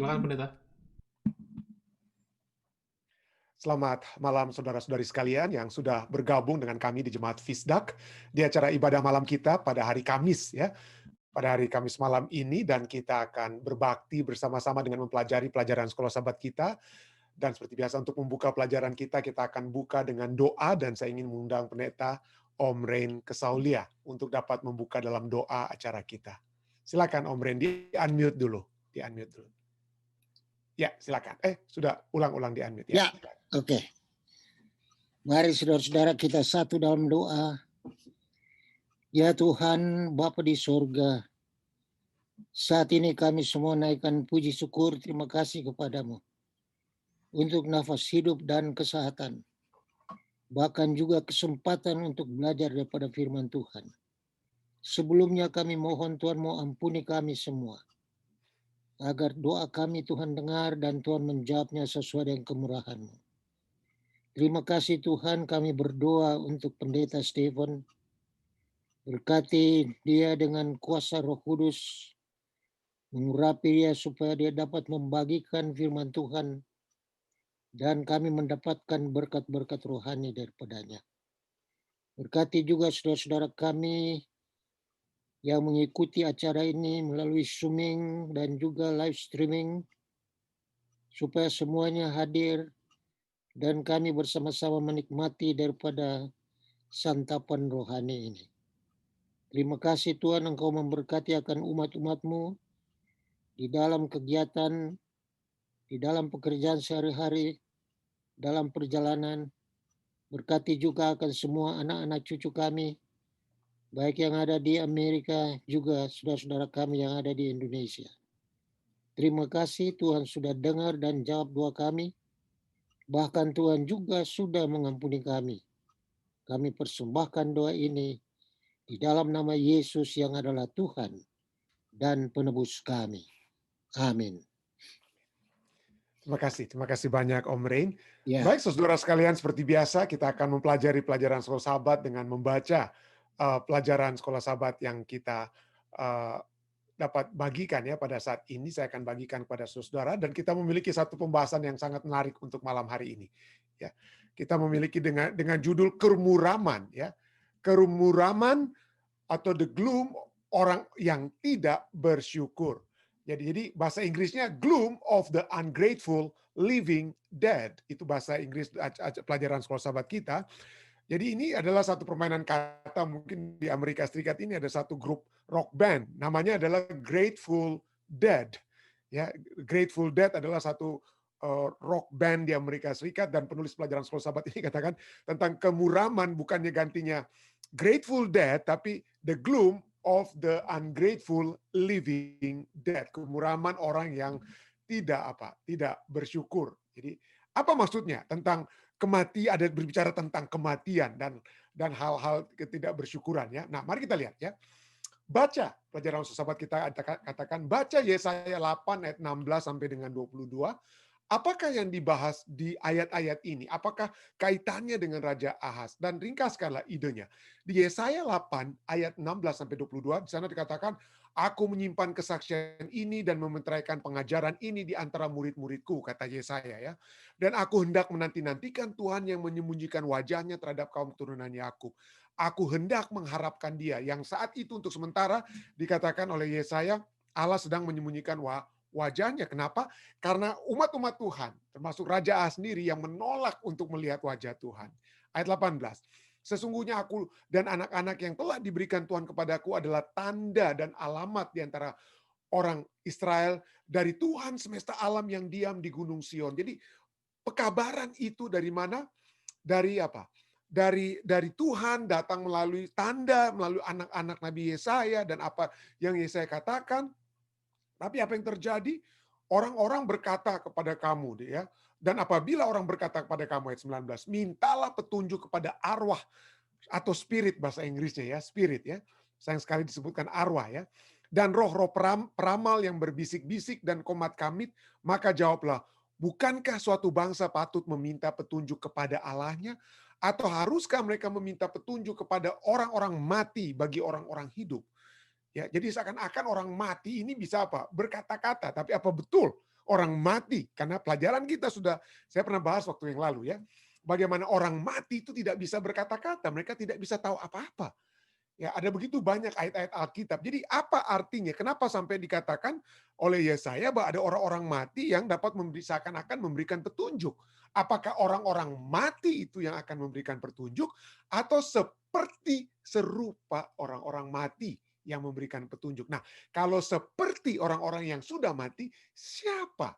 Silakan pendeta. Selamat malam saudara-saudari sekalian yang sudah bergabung dengan kami di Jemaat Fisdak di acara ibadah malam kita pada hari Kamis ya. Pada hari Kamis malam ini dan kita akan berbakti bersama-sama dengan mempelajari pelajaran sekolah sahabat kita. Dan seperti biasa untuk membuka pelajaran kita akan buka dengan doa dan saya ingin mengundang pendeta Om Rain Kesaulia untuk dapat membuka dalam doa acara kita. Silakan Om Rain di-unmute dulu. Di-unmute dulu. Ya, silakan. Sudah ulang-ulang di-unmute ya. Oke. Mari saudara-saudara kita satu dalam doa. Ya Tuhan, Bapa di sorga, saat ini kami semua naikkan puji syukur terima kasih kepadamu untuk nafas hidup dan kesehatan. Bahkan juga kesempatan untuk belajar daripada firman Tuhan. Sebelumnya kami mohon Tuhan mau ampuni kami semua. Agar doa kami Tuhan dengar dan Tuhan menjawabnya sesuai dengan kemurahan-Mu. Terima kasih Tuhan, kami berdoa untuk Pendeta Stephen. Berkati dia dengan kuasa Roh Kudus. Mengurapi dia supaya dia dapat membagikan firman Tuhan. Dan kami mendapatkan berkat-berkat rohani daripadanya. Berkati juga saudara-saudara kami yang mengikuti acara ini melalui Zooming dan juga live streaming. Supaya semuanya hadir dan kami bersama-sama menikmati daripada santapan rohani ini. Terima kasih Tuhan Engkau memberkati akan umat-umat-Mu di dalam kegiatan, di dalam pekerjaan sehari-hari, dalam perjalanan. Berkati juga akan semua anak-anak cucu kami, baik yang ada di Amerika, juga saudara-saudara kami yang ada di Indonesia. Terima kasih Tuhan sudah dengar dan jawab doa kami. Bahkan Tuhan juga sudah mengampuni kami. Kami persembahkan doa ini di dalam nama Yesus yang adalah Tuhan dan penebus kami. Amin. Terima kasih banyak Om Rain. Ya. Baik saudara sekalian, seperti biasa kita akan mempelajari pelajaran sekolah sahabat dengan membaca pelajaran sekolah sahabat yang kita dapat bagikan ya pada saat ini. Saya akan bagikan kepada saudara dan kita memiliki satu pembahasan yang sangat menarik untuk malam hari ini. Ya, kita memiliki dengan judul kermuraman ya. Kermuraman atau the gloom orang yang tidak bersyukur. Jadi bahasa Inggrisnya gloom of the ungrateful living dead. Itu bahasa Inggris pelajaran sekolah sahabat kita. Jadi ini adalah satu permainan kata, mungkin di Amerika Serikat ini ada satu grup rock band, namanya adalah Grateful Dead. Ya, Grateful Dead adalah satu rock band di Amerika Serikat dan penulis pelajaran sekolah sahabat ini katakan tentang kemuraman bukannya gantinya Grateful Dead tapi the gloom of the ungrateful living dead. Kemuraman orang yang tidak bersyukur. Jadi apa maksudnya tentang kematian, ada berbicara tentang kematian dan hal-hal ketidakbersyukuran ya. Nah, mari kita lihat ya. Baca pelajaran sahabat kita katakan baca Yesaya 8 ayat 16 sampai dengan 22. Apakah yang dibahas di ayat-ayat ini? Apakah kaitannya dengan Raja Ahaz? Dan ringkaskanlah idenya. Di Yesaya 8 ayat 16 sampai 22 di sana dikatakan, aku menyimpan kesaksian ini dan mementeraikan pengajaran ini di antara murid-muridku, kata Yesaya ya. Dan aku hendak menanti-nantikan Tuhan yang menyembunyikan wajahnya terhadap kaum keturunan Yakub. Aku hendak mengharapkan dia. Yang saat itu untuk sementara dikatakan oleh Yesaya, Allah sedang menyembunyikan wajahnya. Kenapa? Karena umat-umat Tuhan, termasuk Raja Ahaz sendiri yang menolak untuk melihat wajah Tuhan. Ayat 18. Sesungguhnya aku dan anak-anak yang telah diberikan Tuhan kepadaku adalah tanda dan alamat di antara orang Israel dari Tuhan semesta alam yang diam di Gunung Sion. Jadi pekabaran itu dari mana? Dari apa? Dari Tuhan datang melalui tanda, melalui anak-anak Nabi Yesaya dan apa yang Yesaya katakan. Tapi apa yang terjadi? Orang-orang berkata kepada kamu, ya. Dan apabila orang berkata kepada kamu, ayat 19, mintalah petunjuk kepada arwah atau spirit bahasa Inggrisnya ya, spirit ya. Sayang sekali disebutkan arwah ya. Dan roh-roh peramal yang berbisik-bisik dan komat kamit, maka jawablah, bukankah suatu bangsa patut meminta petunjuk kepada Allahnya? Atau haruskah mereka meminta petunjuk kepada orang-orang mati bagi orang-orang hidup? Ya, jadi seakan-akan orang mati ini bisa apa? Berkata-kata, tapi apa betul orang mati, karena pelajaran kita sudah, saya pernah bahas waktu yang lalu ya, bagaimana orang mati itu tidak bisa berkata-kata, mereka tidak bisa tahu apa-apa. Ya, ada begitu banyak ayat-ayat Alkitab. Jadi apa artinya? Kenapa sampai dikatakan oleh Yesaya bahwa ada orang-orang mati yang dapat seakan-akan memberikan petunjuk? Apakah orang-orang mati itu yang akan memberikan petunjuk atau seperti serupa orang-orang mati yang memberikan petunjuk? Nah, kalau seperti orang-orang yang sudah mati, siapa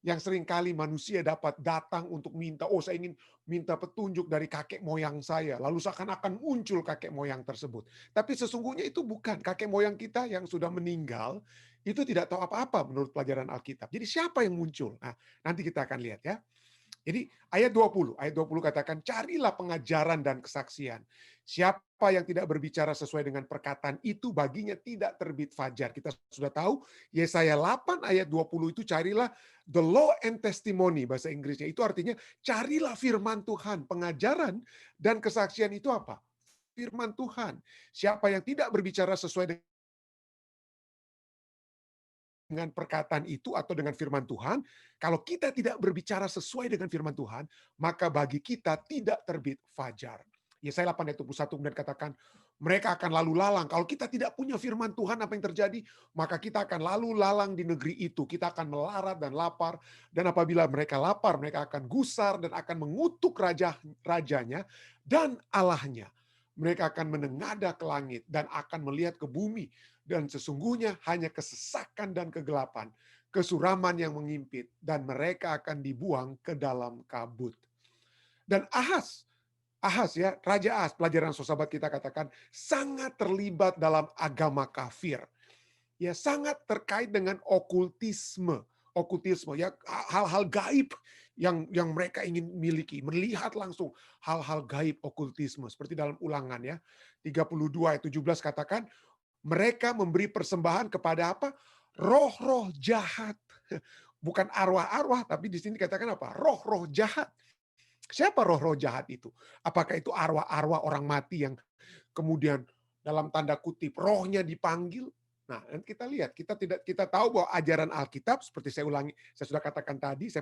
yang seringkali manusia dapat datang untuk minta, oh saya ingin minta petunjuk dari kakek moyang saya, lalu seakan-akan muncul kakek moyang tersebut. Tapi sesungguhnya itu bukan, kakek moyang kita yang sudah meninggal, itu tidak tahu apa-apa menurut pelajaran Alkitab. Jadi siapa yang muncul? Nah, nanti kita akan lihat ya. Jadi ayat 20 katakan, carilah pengajaran dan kesaksian. Siapa yang tidak berbicara sesuai dengan perkataan itu, baginya tidak terbit fajar. Kita sudah tahu, Yesaya 8 ayat 20 itu carilah the law and testimony, bahasa Inggrisnya. Itu artinya carilah firman Tuhan. Pengajaran dan kesaksian itu apa? Firman Tuhan. Siapa yang tidak berbicara sesuai dengan perkataan itu atau dengan firman Tuhan, kalau kita tidak berbicara sesuai dengan firman Tuhan, maka bagi kita tidak terbit fajar. Yesaya 8 ayat 21 kemudian katakan, mereka akan lalu lalang. Kalau kita tidak punya firman Tuhan, apa yang terjadi? Maka kita akan lalu lalang di negeri itu. Kita akan melarat dan lapar. Dan apabila mereka lapar, mereka akan gusar dan akan mengutuk rajanya dan Allahnya. Mereka akan menengadah ke langit dan akan melihat ke bumi. Dan sesungguhnya hanya kesesakan dan kegelapan, kesuraman yang mengimpit, dan mereka akan dibuang ke dalam kabut. Dan Ahas ya, Raja Ahas, pelajaran sahabat kita katakan, sangat terlibat dalam agama kafir. Ya, sangat terkait dengan okultisme. Okultisme ya, hal-hal gaib yang mereka ingin miliki, melihat langsung hal-hal gaib okultisme seperti dalam Ulangan ya. 32 ayat 17 katakan, mereka memberi persembahan kepada apa? Roh-roh jahat. Bukan arwah-arwah, tapi di sini dikatakan apa? Roh-roh jahat. Siapa roh-roh jahat itu? Apakah itu arwah-arwah orang mati yang kemudian dalam tanda kutip rohnya dipanggil? Nah, kita lihat, kita tahu bahwa ajaran Alkitab seperti saya ulangi, saya sudah katakan tadi, saya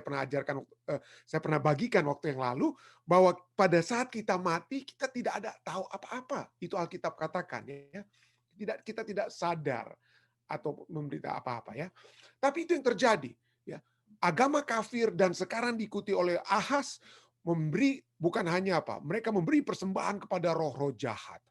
pernah bagikan waktu yang lalu bahwa pada saat kita mati kita tidak ada tahu apa-apa. Itu Alkitab katakan ya. Kita tidak sadar atau memberita apa-apa ya. Tapi itu yang terjadi ya. Agama kafir dan sekarang diikuti oleh Ahas memberi bukan hanya apa, mereka memberi persembahan kepada roh-roh jahat.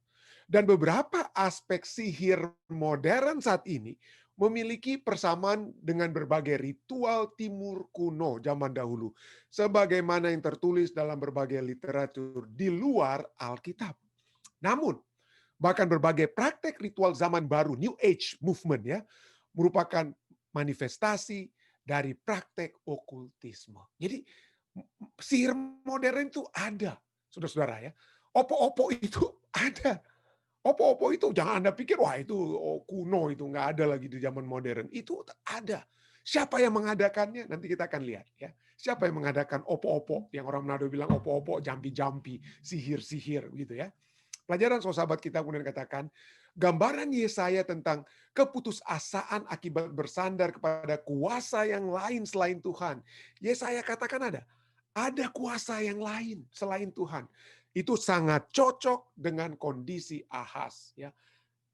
Dan beberapa aspek sihir modern saat ini memiliki persamaan dengan berbagai ritual timur kuno zaman dahulu. Sebagaimana yang tertulis dalam berbagai literatur di luar Alkitab. Namun, bahkan berbagai praktek ritual zaman baru, New Age movement ya, merupakan manifestasi dari praktek okultisme. Jadi sihir modern itu ada, saudara-saudara ya. Opo-opo itu ada. Opo-opo itu jangan Anda pikir, wah itu kuno, itu nggak ada lagi di zaman modern. Itu ada. Siapa yang mengadakannya? Nanti kita akan lihat ya. Siapa yang mengadakan opo-opo? Yang orang Manado bilang opo-opo, jampi-jampi, sihir-sihir gitu ya. Pelajaran sahabat kita kemudian katakan, gambaran Yesaya tentang keputusasaan akibat bersandar kepada kuasa yang lain selain Tuhan. Yesaya katakan ada kuasa yang lain selain Tuhan. Itu sangat cocok dengan kondisi Ahas. Ya.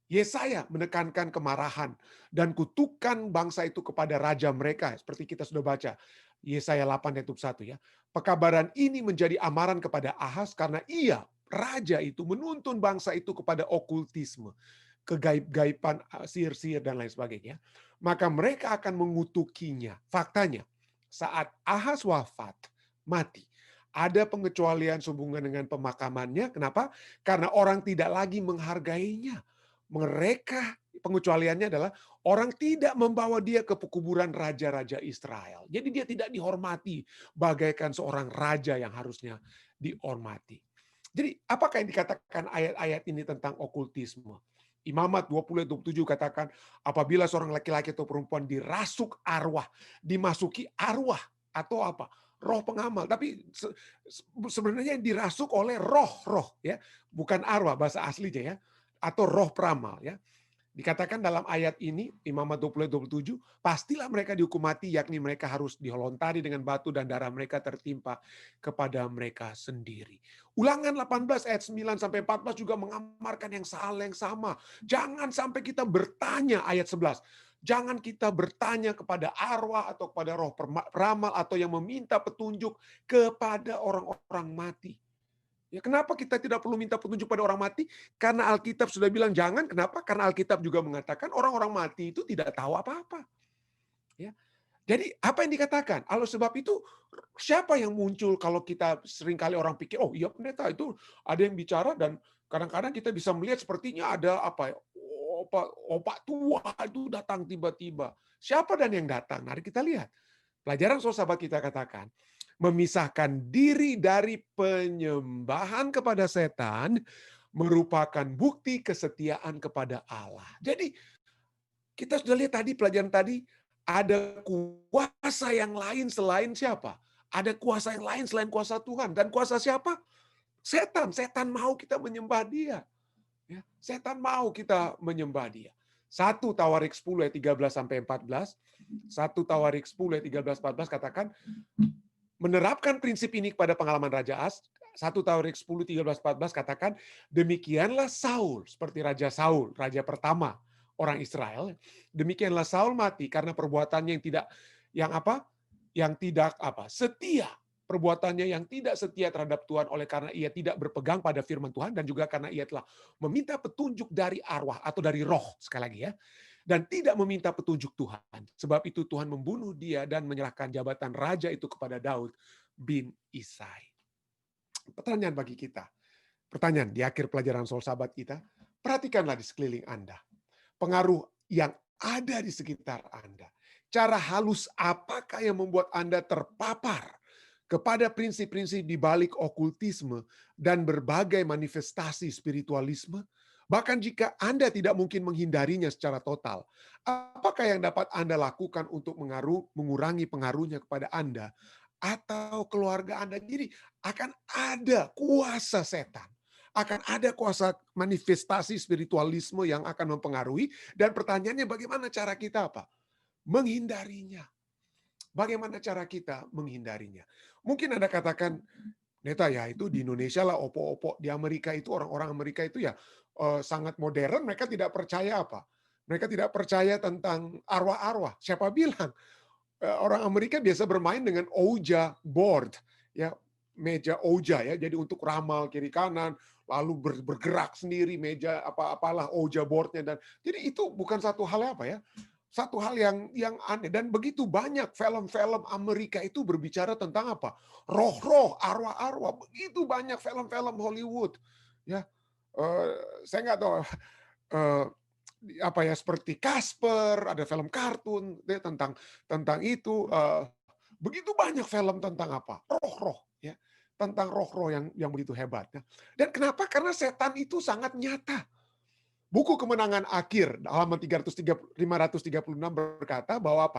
Yesaya menekankan kemarahan dan kutukan bangsa itu kepada raja mereka. Seperti kita sudah baca. Yesaya 8 ayat 1 ya. Pekabaran ini menjadi amaran kepada Ahas karena ia, raja itu, menuntun bangsa itu kepada okultisme. Kegaib-gaiban, sihir-sihir dan lain sebagainya. Maka mereka akan mengutukinya. Faktanya, saat Ahas wafat, mati, ada pengecualian sehubungan dengan pemakamannya. Kenapa? Karena orang tidak lagi menghargainya. Mereka, pengecualiannya adalah orang tidak membawa dia ke kuburan raja-raja Israel. Jadi dia tidak dihormati bagaikan seorang raja yang harusnya dihormati. Jadi apakah yang dikatakan ayat-ayat ini tentang okultisme? Imamat 20-27 katakan, apabila seorang laki-laki atau perempuan dirasuk arwah, dimasuki arwah atau apa? Roh pengamal, tapi sebenarnya dirasuk oleh roh-roh ya, bukan arwah bahasa aslinya ya, atau roh peramal ya. Dikatakan dalam ayat ini, Imamat 20 ayat 27, pastilah mereka dihukum mati, yakni mereka harus dilontari dengan batu dan darah mereka tertimpa kepada mereka sendiri. Ulangan 18 ayat 9 sampai 14 juga mengamarkan yang sama. Jangan sampai kita bertanya ayat 11. Jangan kita bertanya kepada arwah atau kepada roh peramal atau yang meminta petunjuk kepada orang-orang mati. Ya, kenapa kita tidak perlu minta petunjuk pada orang mati? Karena Alkitab sudah bilang jangan. Kenapa? Karena Alkitab juga mengatakan orang-orang mati itu tidak tahu apa-apa. Ya. Jadi apa yang dikatakan? Kalau sebab itu siapa yang muncul kalau kita seringkali orang pikir, oh iya pendeta itu ada yang bicara dan kadang-kadang kita bisa melihat sepertinya ada apa ya, opak tua itu datang tiba-tiba. Siapa dan yang datang? Mari kita lihat. Pelajaran soal sahabat kita katakan, memisahkan diri dari penyembahan kepada setan merupakan bukti kesetiaan kepada Allah. Jadi kita sudah lihat tadi pelajaran tadi, ada kuasa yang lain selain siapa? Ada kuasa yang lain selain kuasa Tuhan. Dan kuasa siapa? Setan. Setan mau kita menyembah dia. Ya, setan mau kita menyembah dia. 1 Tawarik 10 ayat 13 sampai 14. 1 Tawarik 10 ayat 13 14 katakan menerapkan prinsip ini kepada pengalaman Raja As. 1 Tawarik 10 13 14 katakan demikianlah Saul, seperti Raja Saul, raja pertama orang Israel. Demikianlah Saul mati karena perbuatannya yang tidak setia, perbuatannya yang tidak setia terhadap Tuhan oleh karena ia tidak berpegang pada firman Tuhan dan juga karena ia telah meminta petunjuk dari arwah atau dari roh, sekali lagi ya, dan tidak meminta petunjuk Tuhan. Sebab itu Tuhan membunuh dia dan menyerahkan jabatan raja itu kepada Daud bin Isai. Pertanyaan bagi kita. Pertanyaan di akhir pelajaran soal sahabat kita, perhatikanlah di sekeliling Anda. Pengaruh yang ada di sekitar Anda. Cara halus apakah yang membuat Anda terpapar kepada prinsip-prinsip di balik okultisme dan berbagai manifestasi spiritualisme? Bahkan jika Anda tidak mungkin menghindarinya secara total, apakah yang dapat Anda lakukan untuk mengurangi pengaruhnya kepada Anda atau keluarga Anda? Jadi akan ada kuasa setan, akan ada kuasa manifestasi spiritualisme yang akan mempengaruhi, dan pertanyaannya bagaimana cara kita menghindarinya. Bagaimana cara kita menghindarinya? Mungkin Anda katakan, Neta ya itu di Indonesia lah, opo-opo di Amerika itu, orang-orang Amerika itu ya sangat modern, mereka tidak percaya Mereka tidak percaya tentang arwah-arwah. Siapa bilang? Orang Amerika biasa bermain dengan Ouija board, ya, meja Ouija ya, jadi untuk ramal kiri kanan, lalu bergerak sendiri meja apalah Ouija boardnya, dan jadi itu bukan satu hal satu hal yang aneh. Dan begitu banyak film-film Amerika itu berbicara tentang roh-roh, arwah-arwah, begitu banyak film-film Hollywood ya. Saya nggak tahu seperti Casper, ada film kartun ya, tentang itu. Begitu banyak film tentang roh-roh ya, tentang roh-roh yang begitu hebat ya. Dan kenapa? Karena setan itu sangat nyata. Buku Kemenangan Akhir halaman 536 berkata bahwa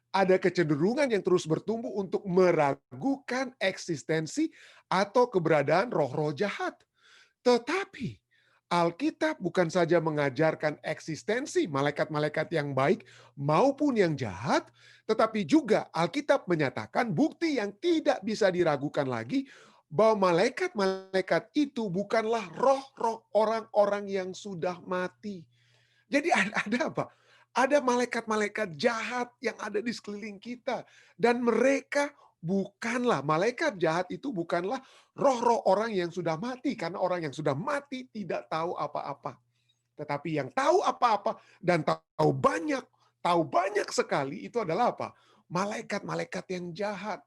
ada kecenderungan yang terus bertumbuh untuk meragukan eksistensi atau keberadaan roh-roh jahat. Tetapi Alkitab bukan saja mengajarkan eksistensi malaikat-malaikat yang baik maupun yang jahat, tetapi juga Alkitab menyatakan bukti yang tidak bisa diragukan lagi bahwa malaikat-malaikat itu bukanlah roh-roh orang-orang yang sudah mati. Jadi ada Ada malaikat-malaikat jahat yang ada di sekeliling kita. Dan mereka malaikat jahat itu bukanlah roh-roh orang yang sudah mati. Karena orang yang sudah mati tidak tahu apa-apa. Tetapi yang tahu apa-apa dan tahu banyak sekali itu adalah malaikat-malaikat yang jahat.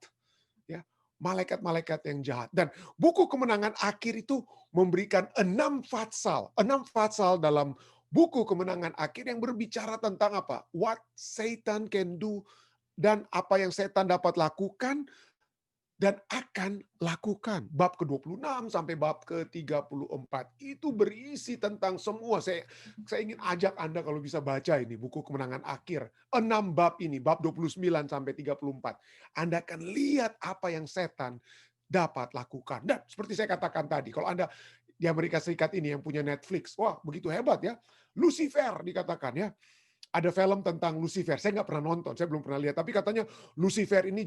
Ya, malaikat-malaikat yang jahat. Dan buku Kemenangan Akhir itu memberikan 6 fatsal dalam buku Kemenangan Akhir yang berbicara tentang what Satan can do, dan apa yang setan dapat lakukan dan akan lakukan. Bab ke-26 sampai bab ke-34 itu berisi tentang semua. Saya ingin ajak Anda kalau bisa baca ini buku Kemenangan Akhir. 6 bab ini, bab 29 sampai 34. Anda akan lihat apa yang setan dapat lakukan. Dan seperti saya katakan tadi, kalau Anda di Amerika Serikat ini yang punya Netflix, wah begitu hebat ya. Lucifer dikatakan ya. Ada film tentang Lucifer, saya nggak pernah nonton, saya belum pernah lihat, tapi katanya Lucifer ini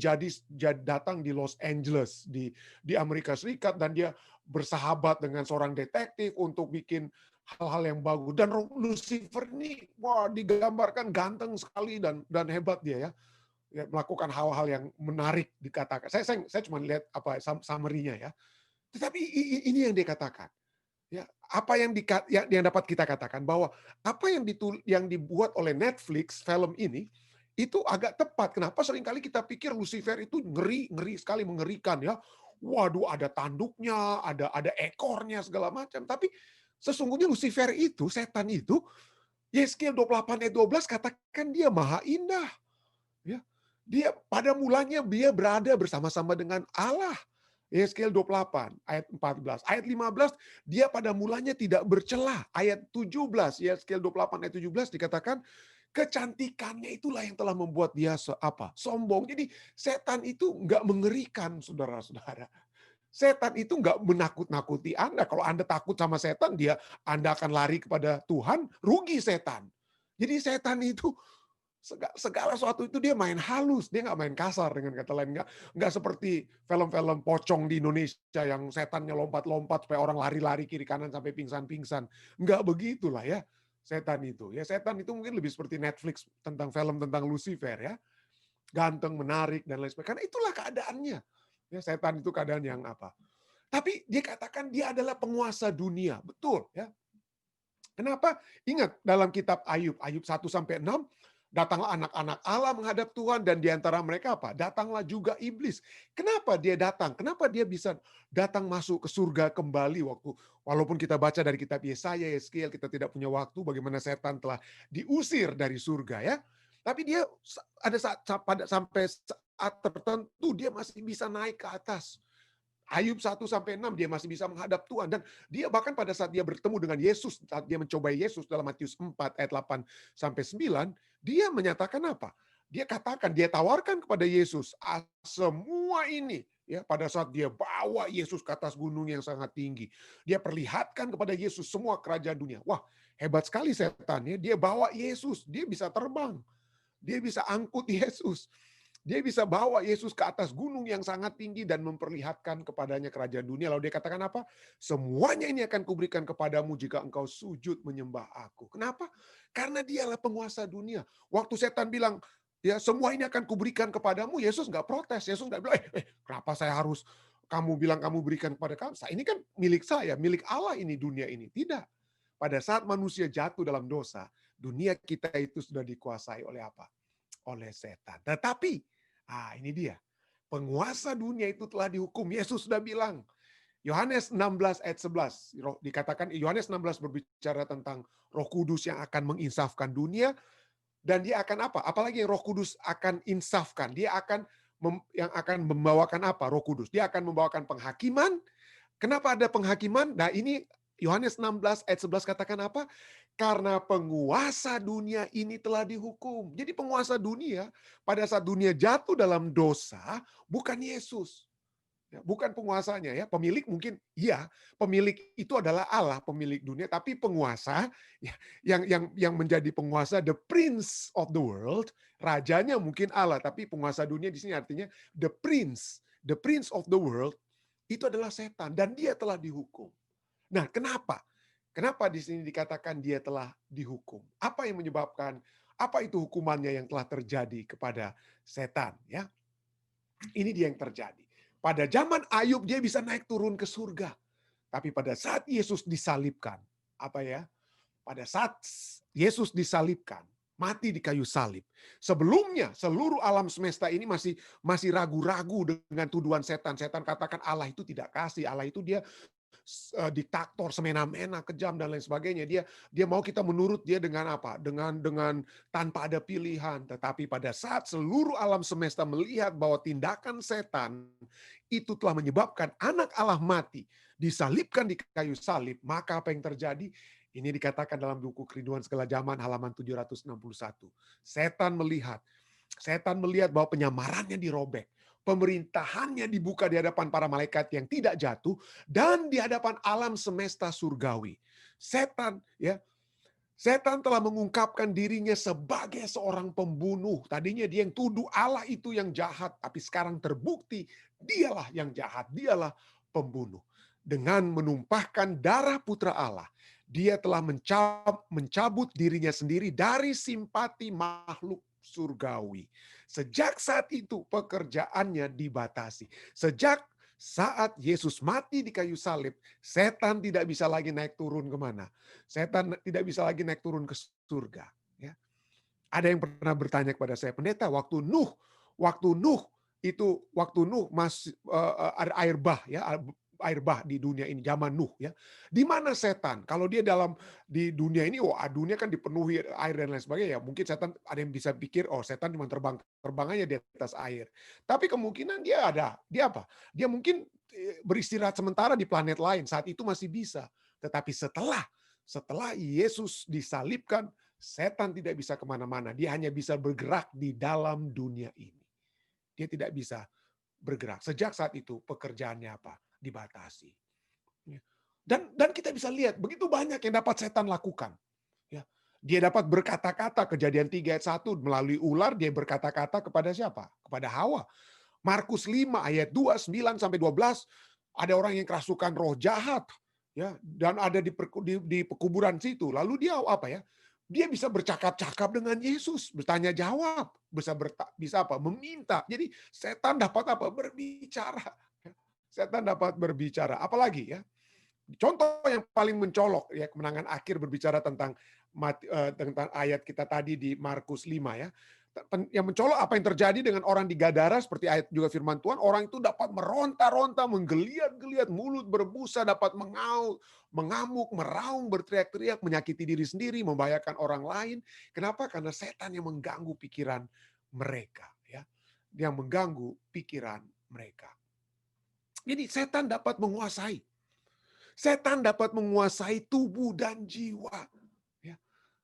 datang di Los Angeles, di Amerika Serikat, dan dia bersahabat dengan seorang detektif untuk bikin hal-hal yang bagus. Dan Lucifer ini, wah, digambarkan ganteng sekali dan hebat dia ya. Ya, melakukan hal-hal yang menarik dikatakan. Saya cuma lihat summary-nya ya. Tetapi ini yang dia katakan. Ya, apa yang dapat kita katakan bahwa apa yang dibuat oleh Netflix film ini itu agak tepat. Kenapa seringkali kita pikir Lucifer itu ngeri sekali, mengerikan ya. Waduh, ada tanduknya, ada ekornya segala macam. Tapi sesungguhnya Lucifer itu, setan itu, Yeskil 28 ayat 12 katakan dia maha indah. Ya. Dia pada mulanya dia berada bersama-sama dengan Allah. Yeskil 28 ayat 14. Ayat 15 dia pada mulanya tidak bercela. Ayat 17 Yeskil 28 ayat 17 dikatakan kecantikannya itulah yang telah membuat dia sombong. Jadi setan itu enggak mengerikan, saudara-saudara. Setan itu enggak menakut-nakuti Anda. Kalau Anda takut sama setan, Anda akan lari kepada Tuhan, rugi setan. Jadi setan itu segala sesuatu itu dia main halus, dia nggak main kasar, dengan kata lain. Nggak seperti film-film pocong di Indonesia yang setannya lompat-lompat supaya orang lari-lari kiri kanan sampai pingsan-pingsan. Nggak begitulah ya setan itu. Ya setan itu mungkin lebih seperti Netflix tentang film tentang Lucifer ya. Ganteng, menarik dan lain sebagainya. Karena itulah keadaannya. Ya setan itu keadaan yang apa? Tapi dia katakan dia adalah penguasa dunia. Betul ya. Kenapa? Ingat dalam kitab Ayub 1 sampai 6, datanglah anak-anak Allah menghadap Tuhan dan di antara mereka apa? Datanglah juga iblis. Kenapa dia datang? Kenapa dia bisa datang masuk ke surga kembali walaupun kita baca dari kitab Yesaya, Yeskiel, kita tidak punya waktu bagaimana setan telah diusir dari surga ya. Tapi dia sampai saat tertentu dia masih bisa naik ke atas. Ayub 1 sampai 6 dia masih bisa menghadap Tuhan dan dia bahkan pada saat dia bertemu dengan Yesus, saat dia mencobai Yesus dalam Matius 4 ayat 8 sampai 9, dia menyatakan apa? Dia katakan, dia tawarkan kepada Yesus semua ini ya pada saat dia bawa Yesus ke atas gunung yang sangat tinggi. Dia perlihatkan kepada Yesus semua kerajaan dunia. Wah, hebat sekali setan ya. Dia bawa Yesus, dia bisa terbang. Dia bisa angkut Yesus. Dia bisa bawa Yesus ke atas gunung yang sangat tinggi dan memperlihatkan kepadanya kerajaan dunia. Lalu dia katakan apa? Semuanya ini akan kuberikan kepadamu jika engkau sujud menyembah aku. Kenapa? Karena dialah penguasa dunia. Waktu setan bilang, ya semua ini akan kuberikan kepadamu, Yesus nggak protes. Yesus nggak bilang, kenapa saya harus kamu bilang kamu berikan kepada kami? Ini kan milik saya, milik Allah ini dunia ini. Tidak. Pada saat manusia jatuh dalam dosa, dunia kita itu sudah dikuasai oleh apa? Oleh setan. Tetapi, ini dia. Penguasa dunia itu telah dihukum. Yesus sudah bilang. Yohanes 16 ayat 11. Dikatakan Yohanes 16 berbicara tentang Roh Kudus yang akan menginsafkan dunia. Dan dia akan apa? Apalagi yang Roh Kudus akan insafkan. Dia akan yang akan membawakan apa Roh Kudus? Dia akan membawakan penghakiman. Kenapa ada penghakiman? Nah ini Yohanes 16 ayat 11 katakan apa? Karena penguasa dunia ini telah dihukum. Jadi penguasa dunia pada saat dunia jatuh dalam dosa bukan Yesus. Ya, bukan penguasanya ya, pemilik mungkin iya, pemilik itu adalah Allah, pemilik dunia, tapi penguasa ya, yang menjadi penguasa the prince of the world, rajanya mungkin Allah, tapi penguasa dunia di sini artinya the prince of the world itu adalah setan dan dia telah dihukum. Nah, kenapa? Kenapa di sini dikatakan dia telah dihukum? Apa yang menyebabkan apa itu hukumannya yang telah terjadi kepada setan ya? Ini dia yang terjadi. Pada zaman Ayub dia bisa naik turun ke surga. Tapi pada saat Yesus disalibkan, apa ya? Pada saat Yesus disalibkan, mati di kayu salib. Sebelumnya seluruh alam semesta ini masih ragu-ragu dengan tuduhan setan. Setan katakan Allah itu tidak kasih, Allah itu dia diktator, semena-mena, kejam dan lain sebagainya. Dia mau kita menurut dia dengan apa? Dengan tanpa ada pilihan. Tetapi pada saat seluruh alam semesta melihat bahwa tindakan setan itu telah menyebabkan anak Allah mati, disalibkan di kayu salib, maka apa yang terjadi? Ini dikatakan dalam buku Kerinduan Segala Zaman halaman 761. Setan melihat bahwa penyamarannya dirobek. Pemerintahannya dibuka di hadapan para malaikat yang tidak jatuh dan di hadapan alam semesta surgawi. Setan ya Setan telah mengungkapkan dirinya sebagai seorang pembunuh. Tadinya dia yang tuduh Allah itu yang jahat, tapi sekarang terbukti dialah yang jahat, dialah pembunuh. Dengan menumpahkan darah putra Allah, dia telah mencabut dirinya sendiri dari simpati makhluk surgawi. Sejak saat itu pekerjaannya dibatasi. Sejak saat Yesus mati di kayu salib, setan tidak bisa lagi naik turun kemana. Setan tidak bisa lagi naik turun ke surga. Ya. Ada yang pernah bertanya kepada saya, pendeta, waktu Nuh masih ada air bah ya, air bah di dunia ini zaman Nuh ya. Di mana setan? Kalau dia dalam di dunia ini, wah dunia kan dipenuhi air dan lain sebagainya. Ya, mungkin setan ada yang bisa pikir, oh setan cuma terbang aja di atas air. Tapi kemungkinan dia apa? Dia mungkin beristirahat sementara di planet lain. Saat itu masih bisa. Tetapi setelah Yesus disalibkan, setan tidak bisa kemana-mana. Dia hanya bisa bergerak di dalam dunia ini. Dia tidak bisa bergerak. Sejak saat itu pekerjaannya apa? Dibatasi. Ya. Dan kita bisa lihat begitu banyak yang dapat setan lakukan. Ya. Dia dapat berkata-kata, Kejadian 3 ayat 1 melalui ular dia berkata-kata kepada siapa? Kepada Hawa. Markus 5 ayat 2, 9 sampai 12 ada orang yang kerasukan roh jahat ya dan ada di pekuburan situ. Lalu dia apa ya? Dia bisa bercakap-cakap dengan Yesus, bertanya jawab, bisa apa? Meminta. Jadi setan dapat apa? Berbicara. Setan dapat berbicara. Apalagi ya? Contoh yang paling mencolok ya kemenangan akhir berbicara tentang ayat kita tadi di Markus 5 ya. Yang mencolok apa yang terjadi dengan orang di Gadara seperti ayat juga firman Tuhan, orang itu dapat meronta-ronta, menggeliat-geliat, mulut berbusa, dapat mengamuk, meraung, berteriak-teriak, menyakiti diri sendiri, membahayakan orang lain. Kenapa? Karena setan yang mengganggu pikiran mereka ya. Yang mengganggu pikiran mereka. Jadi setan dapat menguasai. Setan dapat menguasai tubuh dan jiwa. Ya.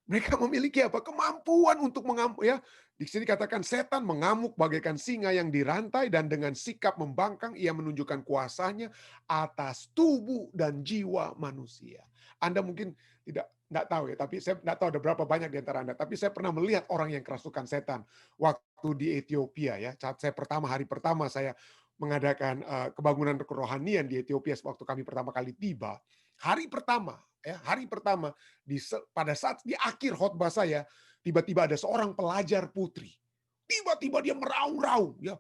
Mereka memiliki apa? Kemampuan untuk mengamuk. Ya. Di sini katakan setan mengamuk bagaikan singa yang dirantai dan dengan sikap membangkang ia menunjukkan kuasanya atas tubuh dan jiwa manusia. Anda mungkin tidak tahu ya, tapi saya tidak tahu ada berapa banyak di antara Anda. Tapi saya pernah melihat orang yang kerasukan setan waktu di Ethiopia ya. Saat saya hari pertama saya mengadakan kebangunan kerohanian di Ethiopia waktu kami pertama kali tiba. Hari pertama pada saat di akhir khotbah saya tiba-tiba ada seorang pelajar putri. Tiba-tiba dia meraung-raung ya.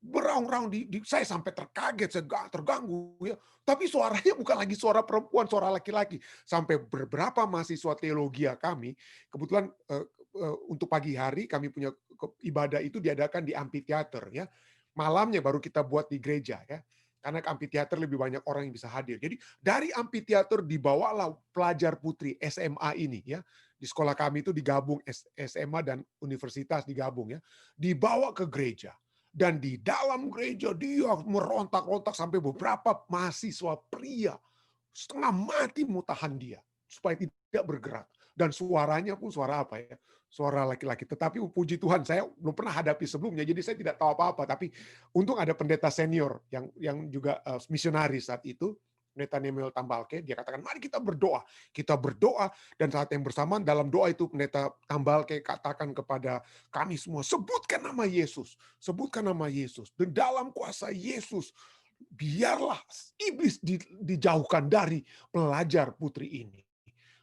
Meraung-raung saya sampai terkaget, saya terganggu ya. Tapi suaranya bukan lagi suara perempuan, suara laki-laki. Sampai beberapa mahasiswa teologi kami, kebetulan untuk pagi hari kami punya ibadah itu diadakan di amphitheater ya. Malamnya baru kita buat di gereja ya. Karena amphitheater lebih banyak orang yang bisa hadir. Jadi dari amphitheater dibawalah pelajar putri SMA ini ya. Di sekolah kami itu digabung SMA dan universitas digabung ya. Dibawa ke gereja. Dan di dalam gereja dia merontak-rontak sampai beberapa mahasiswa pria setengah mati mau tahan dia supaya tidak bergerak. Dan suaranya pun suara apa ya? Suara laki-laki. Tetapi puji Tuhan saya belum pernah hadapi sebelumnya, jadi saya tidak tahu apa-apa. Tapi untung ada pendeta senior yang juga misionaris saat itu, Pendeta Nemuel Tambalke, dia katakan, mari kita berdoa. Kita berdoa, dan saat yang bersamaan dalam doa itu Pendeta Tambalke katakan kepada kami semua, sebutkan nama Yesus. Sebutkan nama Yesus. Dan dalam kuasa Yesus, biarlah iblis dijauhkan dari pelajar putri ini.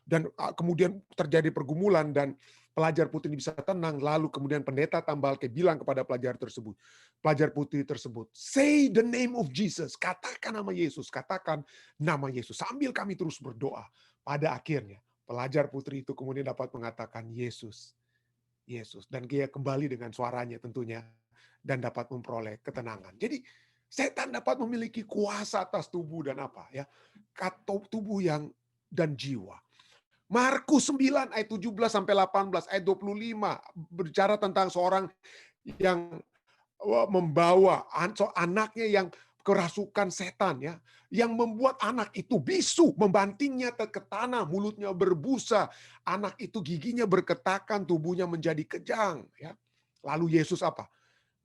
Dan kemudian terjadi pergumulan dan pelajar putri ini bisa tenang. Lalu kemudian pendeta Tambalke bilang kepada pelajar putri tersebut, say the name of Jesus, katakan nama Yesus, katakan nama Yesus. Sambil kami terus berdoa, pada akhirnya pelajar putri itu kemudian dapat mengatakan Yesus, Yesus. Dan dia kembali dengan suaranya tentunya dan dapat memperoleh ketenangan. Jadi setan dapat memiliki kuasa atas tubuh dan apa ya, tubuh dan jiwa. Markus 9 ayat 17 sampai 18, ayat 25 berbicara tentang seorang yang membawa anaknya yang kerasukan setan ya, yang membuat anak itu bisu, membantingnya ke tanah, mulutnya berbusa, anak itu giginya berketakan, tubuhnya menjadi kejang ya. Lalu Yesus apa?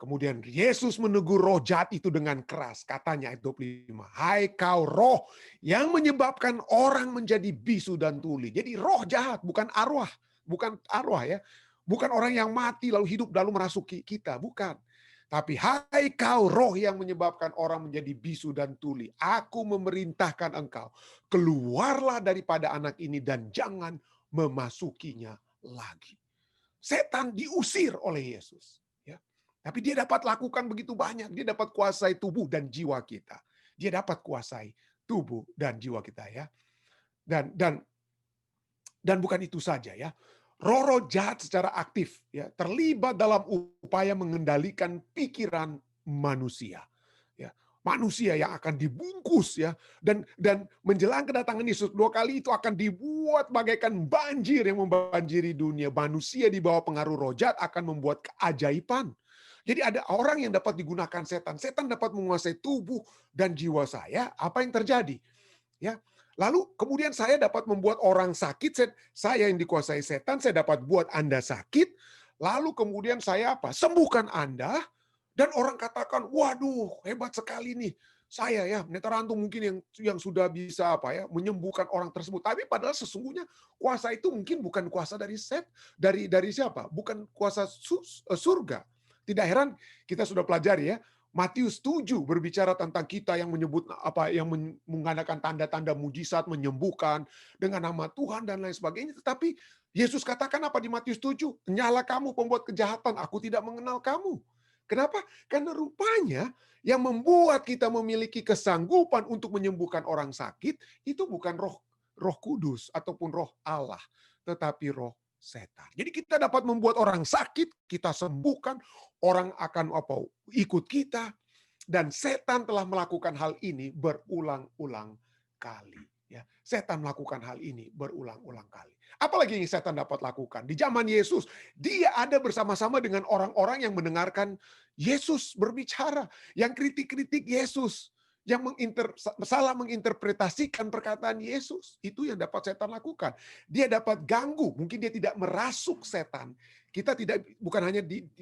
Kemudian Yesus menegur roh jahat itu dengan keras. Katanya ayat 25, "Hai kau roh yang menyebabkan orang menjadi bisu dan tuli." Jadi roh jahat, bukan arwah. Bukan arwah ya. Bukan orang yang mati lalu hidup lalu merasuki kita. Bukan. Tapi hai kau roh yang menyebabkan orang menjadi bisu dan tuli. Aku memerintahkan engkau. Keluarlah daripada anak ini dan jangan memasukinya lagi. Setan diusir oleh Yesus. Ya. Tapi dia dapat lakukan begitu banyak. Dia dapat kuasai tubuh dan jiwa kita. Dia dapat kuasai tubuh dan jiwa kita ya. Dan dan dan bukan itu saja ya. Roh-roh jahat secara aktif ya terlibat dalam upaya mengendalikan pikiran manusia. Ya, manusia yang akan dibungkus ya dan menjelang kedatangan Yesus dua kali itu akan dibuat bagaikan banjir yang membanjiri dunia. Manusia di bawah pengaruh roh jahat akan membuat keajaiban. Jadi ada orang yang dapat digunakan setan. Setan dapat menguasai tubuh dan jiwa saya. Apa yang terjadi? Ya. Lalu kemudian saya dapat membuat orang sakit, saya yang dikuasai setan, saya dapat buat Anda sakit. Lalu kemudian saya apa? Sembuhkan Anda dan orang katakan, "Waduh, hebat sekali nih. Saya ya, Neterantu mungkin yang sudah bisa apa ya, menyembuhkan orang tersebut." Tapi padahal sesungguhnya kuasa itu mungkin bukan kuasa dari siapa? Bukan kuasa surga. Tidak heran kita sudah pelajari ya, Matius 7 berbicara tentang kita yang menyebut apa yang mengadakan tanda-tanda mujizat, menyembuhkan dengan nama Tuhan dan lain sebagainya. Tetapi Yesus katakan apa di Matius 7? "Nyala kamu pembuat kejahatan, aku tidak mengenal kamu." Kenapa? Karena rupanya yang membuat kita memiliki kesanggupan untuk menyembuhkan orang sakit itu bukan Roh Kudus ataupun Roh Allah, tetapi roh setan. Jadi kita dapat membuat orang sakit, kita sembuhkan, orang akan ikut kita, dan setan telah melakukan hal ini berulang-ulang kali. Ya, setan melakukan hal ini berulang-ulang kali. Apalagi yang setan dapat lakukan di zaman Yesus, dia ada bersama-sama dengan orang-orang yang mendengarkan Yesus berbicara, yang kritik-kritik Yesus, yang salah menginterpretasikan perkataan Yesus. Itu yang dapat setan lakukan. Dia dapat ganggu, mungkin dia tidak merasuk setan. Kita bukan hanya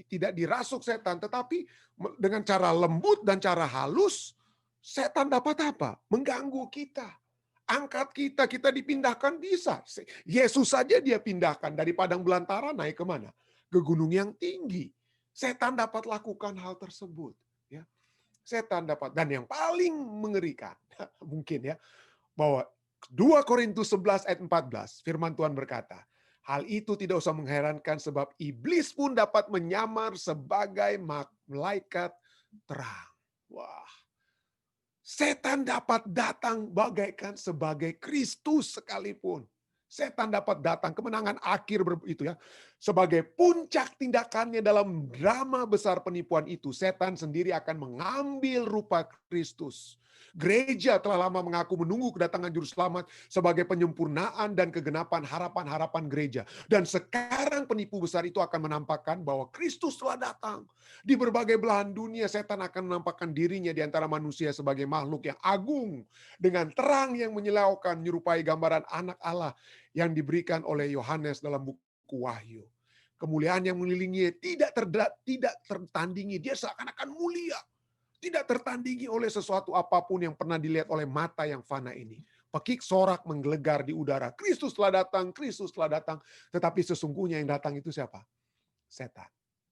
tidak dirasuk setan, tetapi dengan cara lembut dan cara halus, setan dapat apa? Mengganggu kita. Angkat kita dipindahkan bisa. Yesus saja dia pindahkan dari padang belantara naik ke mana? Ke gunung yang tinggi. Setan dapat lakukan hal tersebut. Ya. Setan dapat. Dan yang paling mengerikan, mungkin ya, bahwa 2 Korintus 11 ayat 14, firman Tuhan berkata, "Hal itu tidak usah mengherankan sebab iblis pun dapat menyamar sebagai malaikat terang." Wah, setan dapat datang bagaikan sebagai Kristus sekalipun. Setan dapat datang, kemenangan akhir itu ya. Sebagai puncak tindakannya dalam drama besar penipuan itu, setan sendiri akan mengambil rupa Kristus. Gereja telah lama mengaku menunggu kedatangan juru selamat sebagai penyempurnaan dan kegenapan harapan-harapan gereja. Dan sekarang penipu besar itu akan menampakkan bahwa Kristus telah datang. Di berbagai belahan dunia, setan akan menampakkan dirinya di antara manusia sebagai makhluk yang agung, dengan terang yang menyilaukan, menyerupai gambaran anak Allah yang diberikan oleh Yohanes dalam buku Wahyu. Kemuliaan yang mengelilingi tidak tertandingi. Dia seakan-akan mulia. Tidak tertandingi oleh sesuatu apapun yang pernah dilihat oleh mata yang fana ini. Pekik sorak menggelegar di udara. Kristus telah datang, Kristus telah datang. Tetapi sesungguhnya yang datang itu siapa? Setan.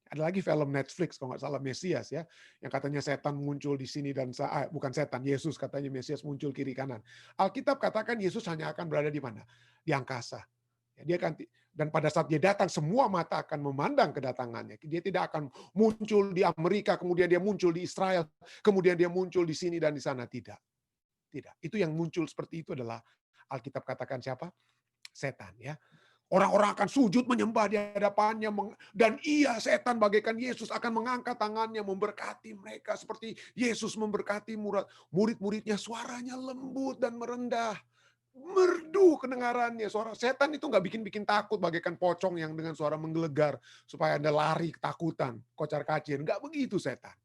Ada lagi film Netflix kalau nggak salah, Mesias ya, yang katanya setan muncul di sini dan bukan setan, Yesus katanya Mesias muncul kiri kanan. Alkitab katakan Yesus hanya akan berada di mana? Di angkasa. Ya, dia akan, dan pada saat dia datang semua mata akan memandang kedatangannya. Dia tidak akan muncul di Amerika, kemudian dia muncul di Israel, kemudian dia muncul di sini dan di sana. Tidak. Tidak. Itu yang muncul seperti itu adalah Alkitab katakan siapa? Setan ya. Orang-orang akan sujud menyembah di hadapannya, dan setan bagaikan Yesus akan mengangkat tangannya memberkati mereka seperti Yesus memberkati murid-muridnya. Suaranya lembut dan merendah, merdu kedengarannya. Suara setan itu nggak bikin takut bagaikan pocong yang dengan suara menggelegar supaya Anda lari ketakutan, kocar-kacir. Nggak begitu setan.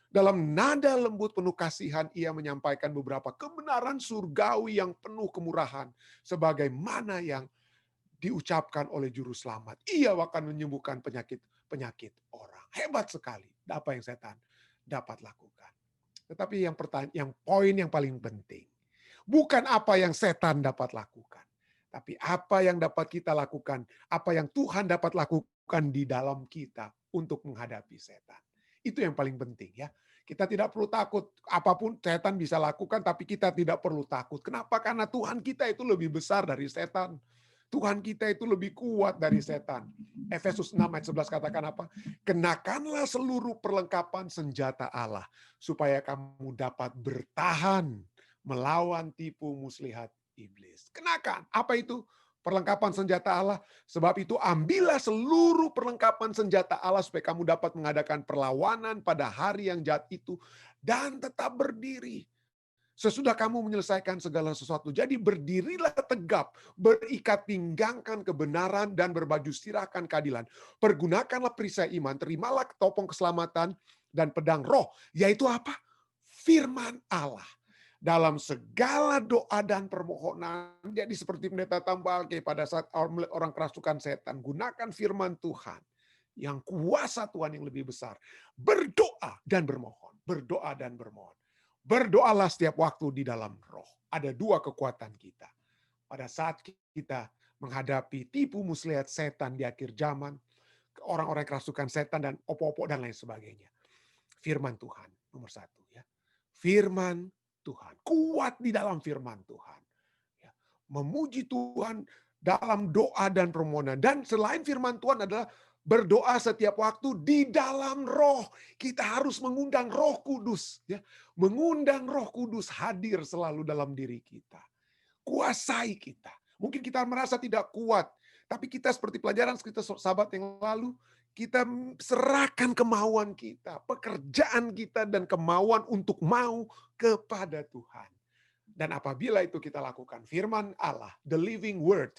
Dalam nada lembut penuh kasihan, ia menyampaikan beberapa kebenaran surgawi yang penuh kemurahan, sebagaimana yang diucapkan oleh juru selamat. Ia akan menyembuhkan penyakit-penyakit orang. Hebat sekali apa yang setan dapat lakukan. Tetapi yang poin yang paling penting, bukan apa yang setan dapat lakukan, tapi apa yang dapat kita lakukan, apa yang Tuhan dapat lakukan di dalam kita untuk menghadapi setan. Itu yang paling penting ya. Kita tidak perlu takut, apapun setan bisa lakukan, tapi kita tidak perlu takut. Kenapa? Karena Tuhan kita itu lebih besar dari setan. Tuhan kita itu lebih kuat dari setan. Efesus 6 ayat 11 katakan apa? Kenakanlah seluruh perlengkapan senjata Allah, supaya kamu dapat bertahan melawan tipu muslihat iblis. Kenakan. Apa itu? Perlengkapan senjata Allah. Sebab itu ambillah seluruh perlengkapan senjata Allah supaya kamu dapat mengadakan perlawanan pada hari yang jahat itu dan tetap berdiri. Sesudah kamu menyelesaikan segala sesuatu. Jadi berdirilah tegap, berikat pinggangkan kebenaran dan berbaju sirahkan keadilan. Pergunakanlah perisai iman, terimalah topeng keselamatan dan pedang roh. Yaitu apa? Firman Allah. Dalam segala doa dan permohonan. Jadi seperti pendeta Tambalke pada saat orang kerasukan setan. Gunakan firman Tuhan. Yang kuasa Tuhan yang lebih besar. Berdoa dan bermohon. Berdoa dan bermohon. Berdoalah setiap waktu di dalam roh. Ada dua kekuatan kita. Pada saat kita menghadapi tipu muslihat setan di akhir zaman. Orang-orang kerasukan setan dan opo-opo dan lain sebagainya. Firman Tuhan nomor satu ya. Firman Tuhan. Kuat di dalam firman Tuhan. Ya. Memuji Tuhan dalam doa dan permohonan. Dan selain firman Tuhan adalah berdoa setiap waktu di dalam roh. Kita harus mengundang Roh Kudus. Ya. Mengundang Roh Kudus hadir selalu dalam diri kita. Kuasai kita. Mungkin kita merasa tidak kuat. Tapi kita seperti pelajaran kita sahabat yang lalu. Kita serahkan kemauan kita. Pekerjaan kita dan kemauan untuk mau kepada Tuhan. Dan apabila itu kita lakukan, firman Allah, the living word,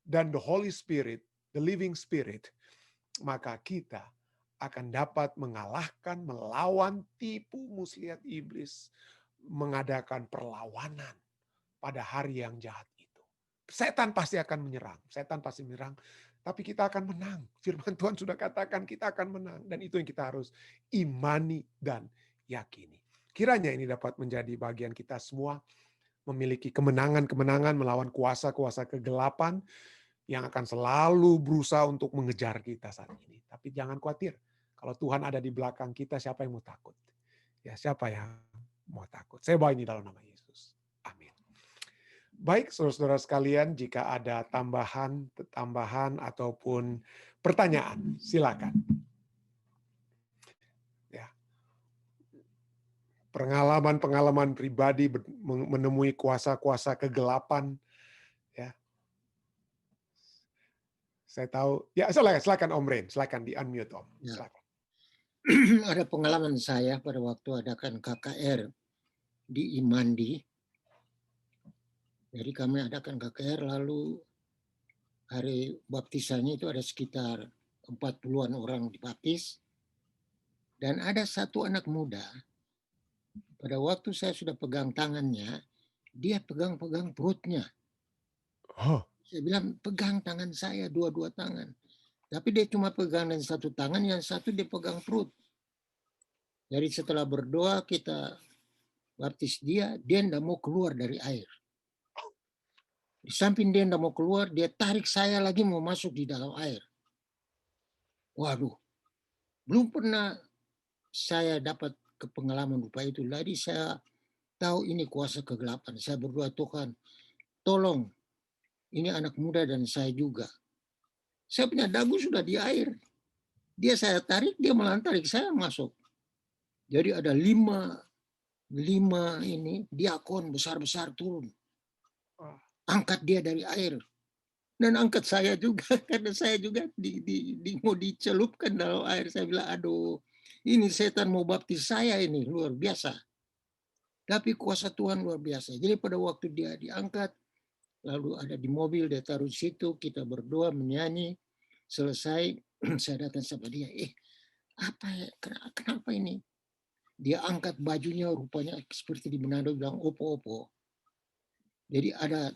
dan the Holy Spirit, the living spirit, maka kita akan dapat mengalahkan, melawan tipu muslihat iblis, mengadakan perlawanan pada hari yang jahat itu. Setan pasti akan menyerang, tapi kita akan menang. Firman Tuhan sudah katakan kita akan menang, dan itu yang kita harus imani dan yakini. Kiranya ini dapat menjadi bagian kita semua, memiliki kemenangan-kemenangan melawan kuasa-kuasa kegelapan, yang akan selalu berusaha untuk mengejar kita saat ini. Tapi jangan khawatir, kalau Tuhan ada di belakang kita, siapa yang mau takut? Ya, siapa yang mau takut? Saya bawa ini dalam nama Yesus. Amin. Baik, saudara-saudara sekalian, jika ada tambahan ataupun pertanyaan, silakan. Ya. Pengalaman-pengalaman pribadi menemui kuasa-kuasa kegelapan. Saya tahu. Ya, silakan Om Ren, silakan di-unmute Om. Ya. Silakan. Ada pengalaman saya pada waktu adakan KKR di Imandi. Jadi kami adakan KKR, lalu hari baptisannya itu ada sekitar 40-an orang dibaptis. Dan ada satu anak muda, pada waktu saya sudah pegang tangannya, dia pegang-pegang perutnya. Oh. Saya bilang, pegang tangan saya, dua-dua tangan. Tapi dia cuma pegang dengan satu tangan, yang satu dia pegang perut. Jadi setelah berdoa, kita baptis dia tidak mau keluar dari air. Di samping dia tidak mau keluar, dia tarik saya lagi mau masuk di dalam air. Waduh, belum pernah saya dapat pengalaman rupa itu. Jadi saya tahu ini kuasa kegelapan. Saya berdoa, Tuhan, tolong, ini anak muda dan saya juga. Saya punya dagu sudah di air. Dia saya tarik, dia malah tarik saya masuk. Jadi ada lima ini diakon besar-besar turun. Angkat dia dari air. Dan angkat saya juga, karena saya juga mau dicelupkan dalam air. Saya bilang, aduh, ini setan mau baptis saya ini, luar biasa. Tapi kuasa Tuhan luar biasa. Jadi pada waktu dia diangkat, lalu ada di mobil, dia taruh di situ, kita berdoa, menyanyi, selesai, saya datang sama dia, apa ya, kenapa ini? Dia angkat bajunya, rupanya seperti di Manado bilang opo-opo. Jadi ada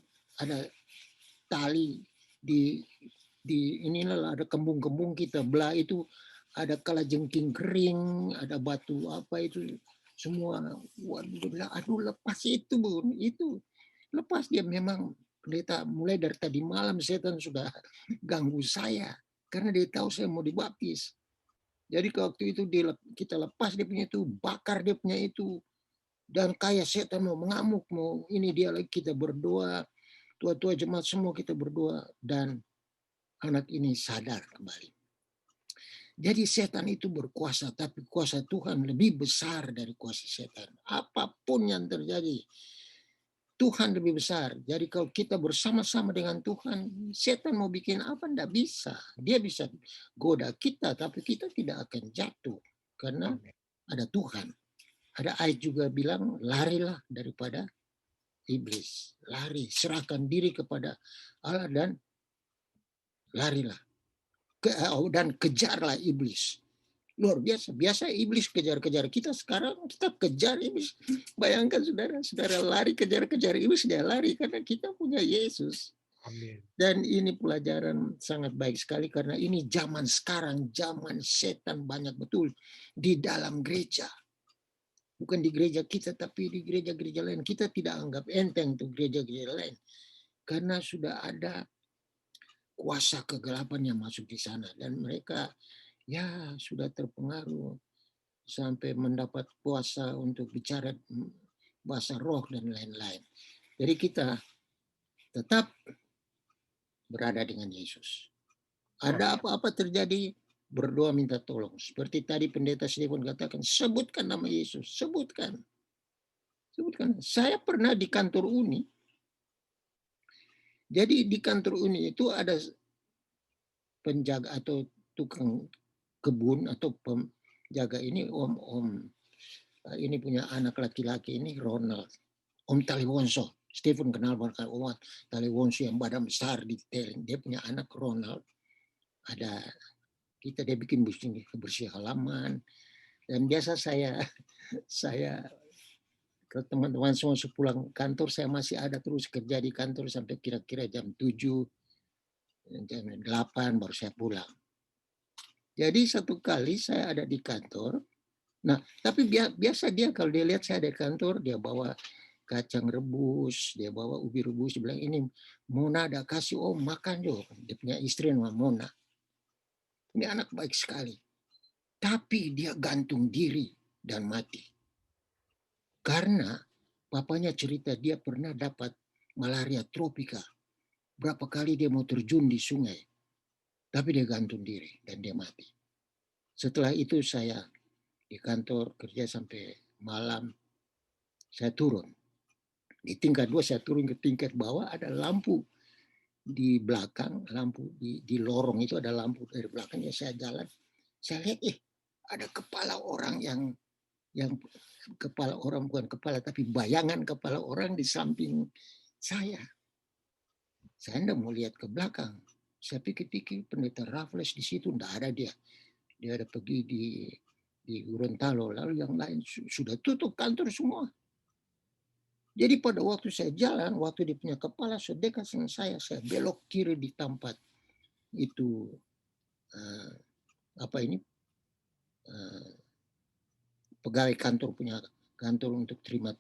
tali di inilah ada kembung-kembung kita belah itu, ada kalajengking kering, ada batu apa itu semua. Waduh, dia bilang, aduh lepas itu Bun, itu lepas dia memang pendeta mulai dari tadi malam setan sudah ganggu saya karena dia tahu saya mau dibaptis. Jadi waktu itu kita lepas dia punya itu, bakar dia punya itu, dan kayak setan mau mengamuk, mau ini dia lagi kita berdoa, tua-tua jemaat semua kita berdoa dan anak ini sadar kembali. Jadi setan itu berkuasa, tapi kuasa Tuhan lebih besar dari kuasa setan. Apapun yang terjadi, Tuhan lebih besar. Jadi kalau kita bersama-sama dengan Tuhan, setan mau bikin apa enggak bisa. Dia bisa goda kita, tapi kita tidak akan jatuh karena Amin. ada Tuhan. Ada ayat juga bilang, larilah daripada iblis. Lari, serahkan diri kepada Allah dan larilah. Dan kejarlah iblis. Luar biasa. Biasa iblis kejar-kejar kita, sekarang kita kejar iblis. Bayangkan saudara lari kejar-kejar iblis, dia lari karena kita punya Yesus. Amin. Dan ini pelajaran sangat baik sekali karena ini zaman sekarang, zaman setan banyak betul di dalam gereja. Bukan di gereja kita, tapi di gereja-gereja lain. Kita tidak anggap enteng tuh gereja-gereja lain. Karena sudah ada kuasa kegelapan yang masuk di sana. Dan mereka ya sudah terpengaruh sampai mendapat kuasa untuk bicara bahasa roh dan lain-lain. Jadi kita tetap berada dengan Yesus. Ada Amin. apa-apa terjadi, berdoa minta tolong. Seperti tadi pendeta Stephen katakan, sebutkan nama Yesus, sebutkan. Sebutkan. Saya pernah di kantor Uni. Jadi di kantor Uni itu ada penjaga atau tukang kebun atau penjaga ini om ini punya anak laki-laki ini Ronald, Om Taliwonso. Stephen kenal bahkan Om Taliwonso yang badan besar di Teling. Dia punya anak Ronald. Ada dia bikin bersih halaman. Dan biasa saya ke teman-teman semua sepulang kantor, saya masih ada terus kerja di kantor sampai kira-kira jam 7, jam 8 baru saya pulang. Jadi satu kali saya ada di kantor. Nah, tapi biasa dia kalau dia lihat saya ada di kantor, dia bawa kacang rebus, dia bawa ubi rebus, dia bilang ini Mona ada kasih om makan jo. Dia punya istri nama Mona. Ini anak baik sekali. Tapi dia gantung diri dan mati. Karena papanya cerita dia pernah dapat malaria tropika. Berapa kali dia mau terjun di sungai. Tapi dia gantung diri dan dia mati. Setelah itu saya di kantor kerja sampai malam. Saya turun. Di tingkat 2 saya turun ke tingkat bawah, ada lampu di belakang, lampu di lorong itu ada lampu dari belakang. Ya saya jalan, saya lihat ada kepala orang yang kepala orang, bukan kepala tapi bayangan kepala orang di samping saya. Saya enggak mau lihat ke belakang. Saya pikir-pikir pendeta Raffles di situ, enggak ada dia. Dia ada pergi di Gorontalo, lalu yang lain sudah tutup kantor semua. Jadi pada waktu saya jalan, waktu dia punya kepala sedekat dengan saya belok kiri di tempat itu pegawai kantor punya kantor untuk terima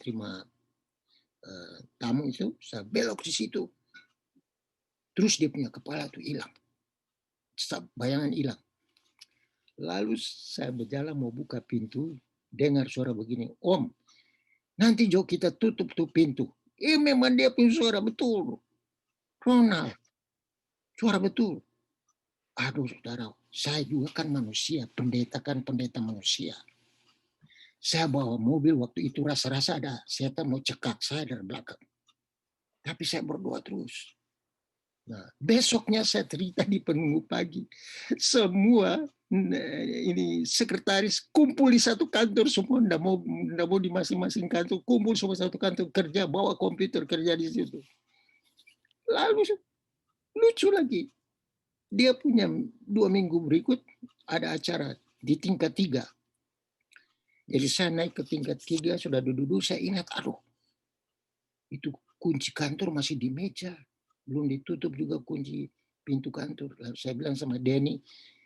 tamu itu, saya belok di situ. Terus dia punya kepala tuh hilang, bayangan hilang. Lalu saya berjalan mau buka pintu, dengar suara begini, Om, nanti Jo kita tutup tuh pintu. Memang dia punya suara betul, Ronald, suara betul. Aduh saudara, saya juga kan manusia, pendeta manusia. Saya bawa mobil waktu itu rasa-rasa ada setan mau cekak saya dari belakang. Tapi saya berdoa terus. Nah, besoknya saya cerita di penunggu pagi. Semua ini sekretaris kumpul di satu kantor semua, enggak mau di masing-masing kantor, kumpul semua satu kantor kerja, bawa komputer kerja di situ. Lalu lucu lagi, dia punya 2 minggu berikut ada acara di tingkat 3. Jadi saya naik ke tingkat 3, sudah duduk, saya ingat, aduh, itu kunci kantor masih di meja, belum ditutup juga kunci pintu kantor. Lalu saya bilang sama Denny,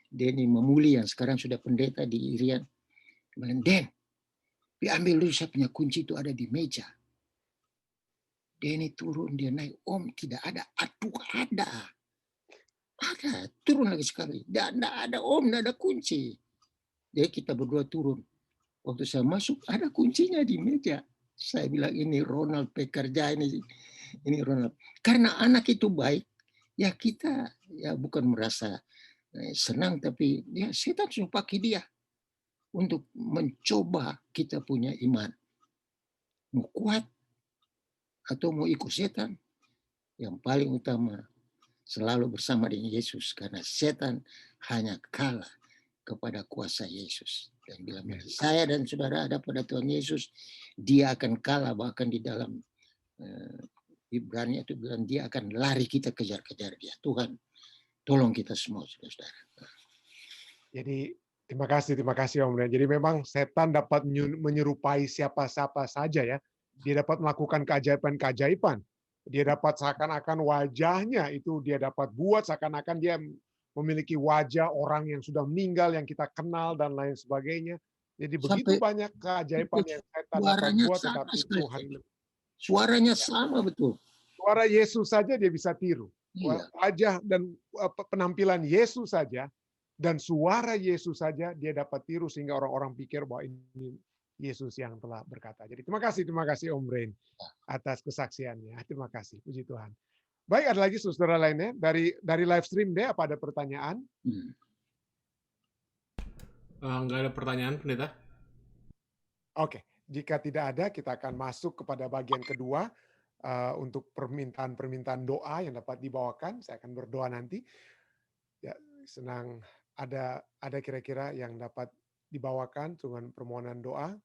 Denny Memuli yang sekarang sudah pendeta di Irian. Bilang, Den, diambil dulu saya punya kunci itu ada di meja. Denny turun, dia naik. Om, tidak ada. Aduh, ada. Ada. Turun lagi sekali. Tidak ada om, tidak ada kunci. Jadi kita berdua turun. Waktu saya masuk, ada kuncinya di meja. Saya bilang, ini Ronald pekerja ini Ronald. Karena anak itu baik, ya kita ya bukan merasa senang, tapi ya setan suruh pakai dia untuk mencoba kita punya iman. Mau kuat atau mau ikut setan, yang paling utama selalu bersama dengan Yesus, karena setan hanya kalah kepada kuasa Yesus. Dan bila saya dan saudara ada pada Tuhan Yesus, dia akan kalah. Bahkan di dalam Ibrani itu bilang dia akan lari, kita kejar-kejar dia. Tuhan, tolong kita semua, saudara-saudara. Jadi terima kasih Om Ren. Jadi memang setan dapat menyerupai siapa-siapa saja ya. Dia dapat melakukan keajaiban-keajaiban. Dia dapat seakan-akan wajahnya itu dia dapat buat seakan-akan dia memiliki wajah orang yang sudah meninggal yang kita kenal dan lain sebagainya. Jadi begitu Sampai banyak keajaiban yang setan dapat suaranya buat, sama tetapi sekali. Tuhan Suaranya ya, sama betul. suara Yesus saja dia bisa tiru. Iya. Wajah dan penampilan Yesus saja dan suara Yesus saja dia dapat tiru sehingga orang-orang pikir bahwa ini Yesus yang telah berkata. Jadi terima kasih Om Brain atas kesaksiannya. Terima kasih, puji Tuhan. Baik, ada lagi saudara lainnya dari live stream deh, apa ada pertanyaan? Nggak ada pertanyaan, Pendeta. Oke, jika tidak ada, kita akan masuk kepada bagian kedua untuk permintaan doa yang dapat dibawakan. Saya akan berdoa nanti. Ya, senang ada kira-kira yang dapat dibawakan dengan permohonan doa.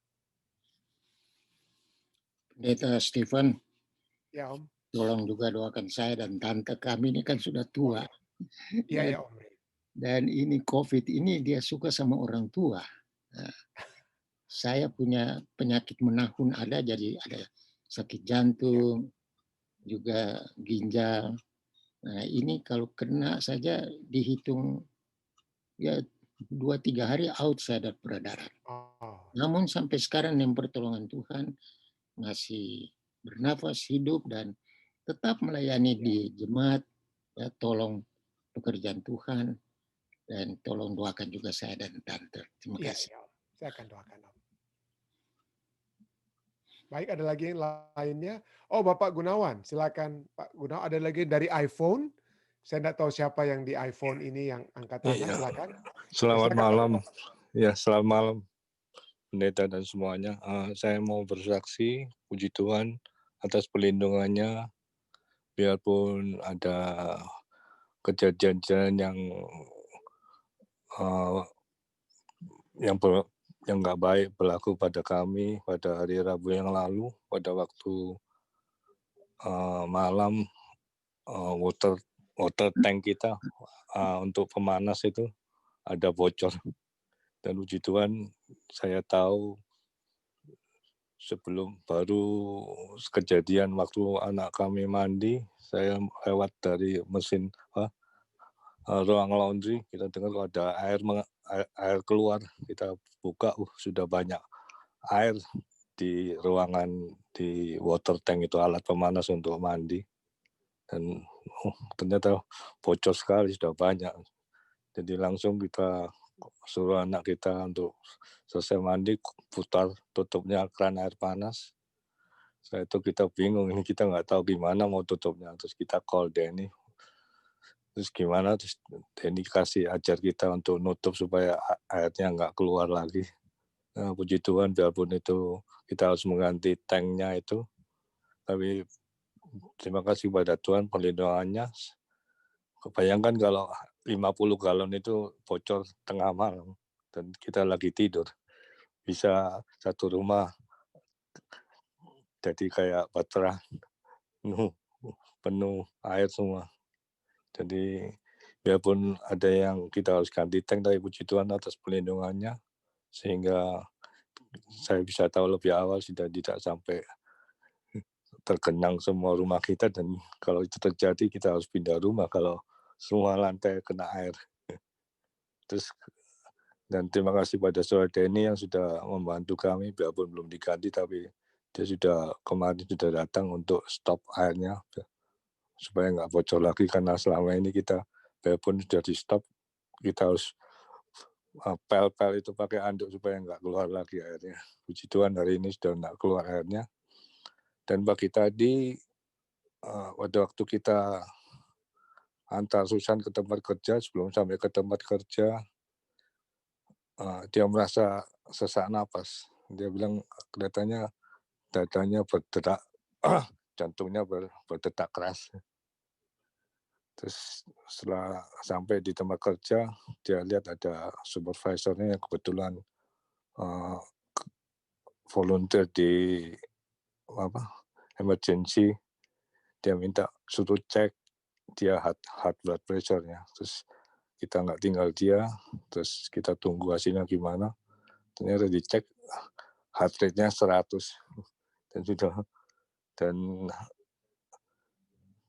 Pendeta Stephen, ya Om, tolong juga doakan saya dan tante kami ini kan sudah tua. Iya Om. Dan ini COVID ini dia suka sama orang tua. Nah, saya punya penyakit menahun ada, jadi ada sakit jantung, juga ginjal. Nah ini kalau kena saja dihitung ya 2-3 hari out saya dari peredaran. Namun sampai sekarang dengan pertolongan Tuhan masih bernafas, hidup, dan tetap melayani di jemaat. Ya, tolong pekerjaan Tuhan dan tolong doakan juga saya dan tante. Terima kasih. Ya, saya akan doakan Om. Baik, ada lagi yang lainnya. Oh, Bapak Gunawan, silakan Pak Gunawan. Ada lagi dari iPhone. Saya tidak tahu siapa yang di iPhone ini yang angkat tangan. Silakan. Selamat malam. Ya, selamat malam Pendeta dan semuanya. Saya mau bersaksi, puji Tuhan atas perlindungannya, biarpun ada kejadian yang nggak baik berlaku pada kami pada hari Rabu yang lalu, pada waktu malam water tank kita untuk pemanas itu ada bocor. Dan puji Tuhan, saya tahu sebelum baru kejadian waktu anak kami mandi, saya lewat dari mesin ruang laundry, kita dengar ada air keluar, kita buka, sudah banyak air di ruangan di water tank itu, alat pemanas untuk mandi. Dan ternyata bocor sekali, sudah banyak. Jadi langsung kita suruh anak kita untuk selesai mandi, putar tutupnya keran air panas. Setelah itu kita bingung, ini kita nggak tahu gimana mau tutupnya. Terus kita call Denny. Terus gimana, terus Denny kasih ajar kita untuk nutup supaya airnya nggak keluar lagi. Nah, puji Tuhan, biarpun itu kita harus mengganti tanknya itu. Tapi terima kasih pada Tuhan perlindungannya. Kebayangkan kalau 50 galon itu bocor tengah malam dan kita lagi tidur, bisa satu rumah jadi kayak baterai penuh air semua. Jadi biarpun ada yang kita harus ganti tank, tapi puji Tuhan atas perlindungannya sehingga saya bisa tahu lebih awal sudah tidak sampai tergenang semua rumah kita, dan kalau itu terjadi kita harus pindah rumah kalau semua lantai kena air. Terus dan terima kasih pada Saudara Denny yang sudah membantu kami, biarpun belum diganti tapi dia kemarin sudah datang untuk stop airnya supaya nggak bocor lagi, karena selama ini kita biarpun sudah di stop kita harus pel-pel itu pakai anduk supaya nggak keluar lagi airnya. Puji Tuhan hari ini sudah nggak keluar airnya. Dan pagi tadi pada waktu kita antar Susan ke tempat kerja, sebelum sampai ke tempat kerja, dia merasa sesak napas. Dia bilang kelihatannya dadanya berdetak, jantungnya berdetak keras. Terus setelah sampai di tempat kerja, dia lihat ada supervisornya yang kebetulan volunteer di emergency. Dia minta suruh cek dia heart blood pressure-nya. Terus kita nggak tinggal dia, terus kita tunggu hasilnya gimana. Ternyata dicek heart rate-nya 100 dan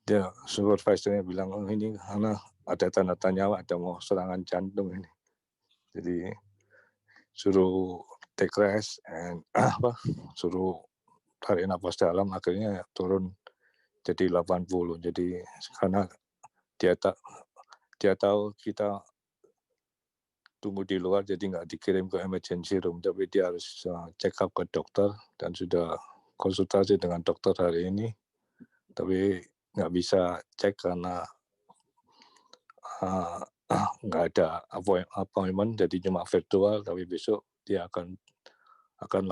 dia supervisornya bilang, oh ini karena ada tanda tanya, ada mau serangan jantung ini. Jadi suruh take rest and suruh tarik nafas dalam, akhirnya turun jadi 80. Jadi karena dia tahu kita tunggu di luar, jadi nggak dikirim ke emergency room, tapi dia harus check up ke dokter dan sudah konsultasi dengan dokter hari ini, tapi nggak bisa cek karena nggak ada appointment, jadi cuma virtual, tapi besok dia akan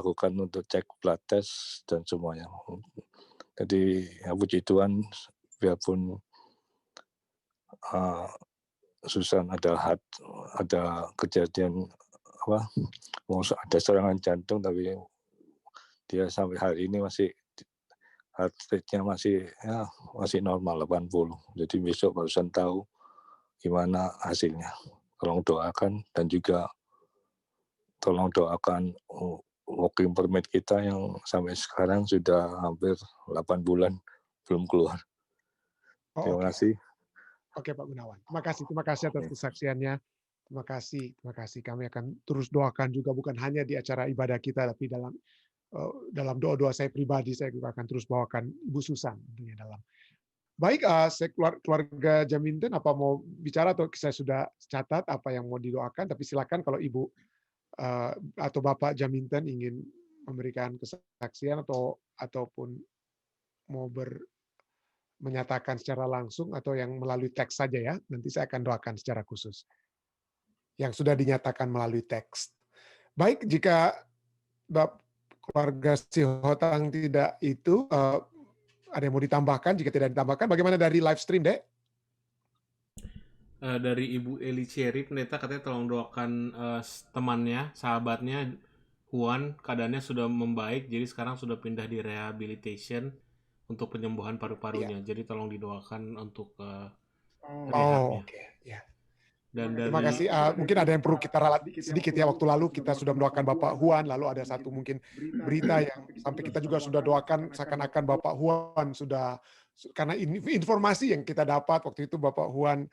lakukan untuk cek blood test dan semuanya. Jadi ya puji Tuhan, biarpun Susan ada kejadian ada serangan jantung, tapi dia sampai hari ini masih heart rate-nya masih normal 80. Jadi besok barusan tahu gimana hasilnya. Tolong doakan, dan juga tolong doakan working permit kita yang sampai sekarang sudah hampir 8 bulan belum keluar. Terima kasih. Oke Pak Gunawan, terima kasih atas kesaksiannya. Terima kasih. Kami akan terus doakan juga, bukan hanya di acara ibadah kita, tapi dalam doa-doa saya pribadi, saya juga akan terus bawakan Ibu Susan tentunya dalam. Baik, saya keluarga Jaminten, apa mau bicara atau saya sudah catat apa yang mau didoakan? Tapi silakan kalau Ibu atau Bapak Jaminten ingin memberikan kesaksian ataupun mau menyatakan secara langsung atau yang melalui teks saja ya. Nanti saya akan doakan secara khusus. Yang sudah dinyatakan melalui teks. Baik, jika keluarga Sihotang tidak itu, ada yang mau ditambahkan? Jika tidak ditambahkan, bagaimana dari live stream, Dek? Dari Ibu Eli Cherry, pendeta katanya tolong doakan temannya, sahabatnya, Juan, keadaannya sudah membaik, jadi sekarang sudah pindah di rehabilitation untuk penyembuhan paru-parunya. Jadi tolong didoakan untuk rehabnya. Oke. Ya. Dan Terima kasih. Mungkin ada yang perlu kita ralat sedikit ya. Waktu lalu kita sudah mendoakan Bapak Juan, lalu ada satu mungkin berita yang sampai kita juga sudah doakan seakan-akan Bapak Juan sudah, karena informasi yang kita dapat waktu itu Bapak Juan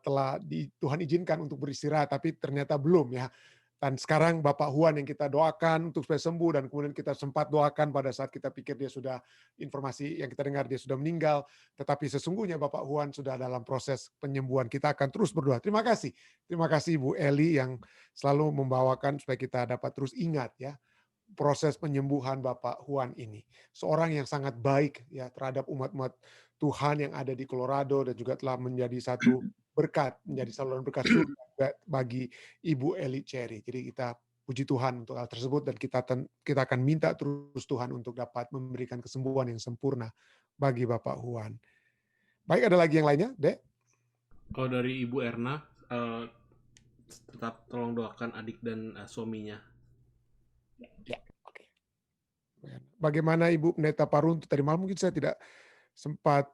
telah Tuhan izinkan untuk beristirahat, tapi ternyata belum ya. Dan sekarang Bapak Juan yang kita doakan untuk supaya sembuh, dan kemudian kita sempat doakan pada saat kita pikir dia sudah, informasi yang kita dengar dia sudah meninggal, tetapi sesungguhnya Bapak Juan sudah dalam proses penyembuhan. Kita akan terus berdoa. Terima kasih Ibu Eli yang selalu membawakan supaya kita dapat terus ingat ya proses penyembuhan Bapak Juan ini. Seorang yang sangat baik ya terhadap umat-umat Tuhan yang ada di Colorado, dan juga telah menjadi satu berkat, menjadi saluran berkat surga bagi Ibu Eli Cherry. Jadi kita puji Tuhan untuk hal tersebut, dan kita akan minta terus Tuhan untuk dapat memberikan kesembuhan yang sempurna bagi Bapak Juan. Baik, ada lagi yang lainnya, Dek? Kalau dari Ibu Erna, tetap tolong doakan adik dan suaminya. Ya, oke. Bagaimana Ibu Pendeta Paruntu tadi malam, mungkin saya tidak sempat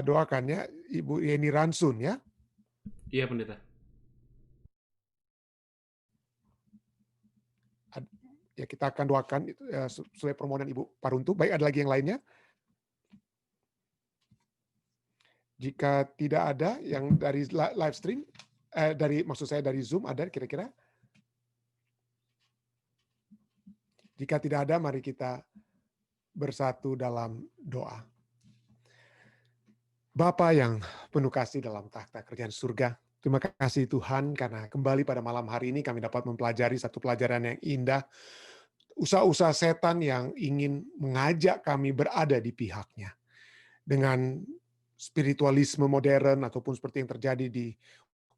doakan ya, Ibu Yeni Ransun ya. Iya, Pendeta. Ya, kita akan doakan sesuai permohonan Ibu Paruntu. Baik, ada lagi yang lainnya? Jika tidak ada yang dari live stream, maksud saya dari Zoom ada kira-kira? Jika tidak ada, mari kita bersatu dalam doa. Bapa yang penuh kasih dalam takhta kerajaan surga, terima kasih Tuhan karena kembali pada malam hari ini kami dapat mempelajari satu pelajaran yang indah, usaha-usaha setan yang ingin mengajak kami berada di pihaknya. Dengan spiritualisme modern ataupun seperti yang terjadi di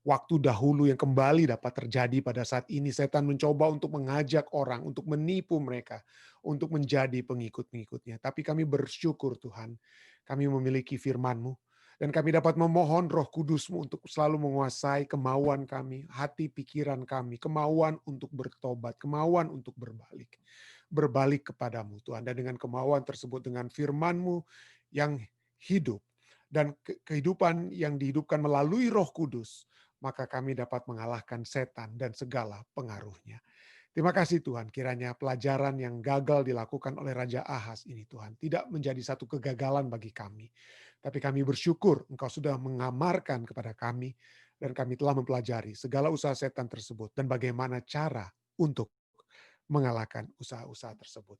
waktu dahulu yang kembali dapat terjadi pada saat ini, setan mencoba untuk mengajak orang, untuk menipu mereka, untuk menjadi pengikut-pengikutnya. Tapi kami bersyukur Tuhan, kami memiliki firman-Mu, dan kami dapat memohon Roh Kudus-Mu untuk selalu menguasai kemauan kami, hati pikiran kami, kemauan untuk bertobat, kemauan untuk berbalik kepadamu Tuhan. Dan dengan kemauan tersebut, dengan firman-Mu yang hidup, dan kehidupan yang dihidupkan melalui Roh Kudus, maka kami dapat mengalahkan setan dan segala pengaruhnya. Terima kasih Tuhan, kiranya pelajaran yang gagal dilakukan oleh Raja Ahaz ini Tuhan, tidak menjadi satu kegagalan bagi kami. Tapi kami bersyukur Engkau sudah mengamarkan kepada kami, dan kami telah mempelajari segala usaha setan tersebut, dan bagaimana cara untuk mengalahkan usaha-usaha tersebut.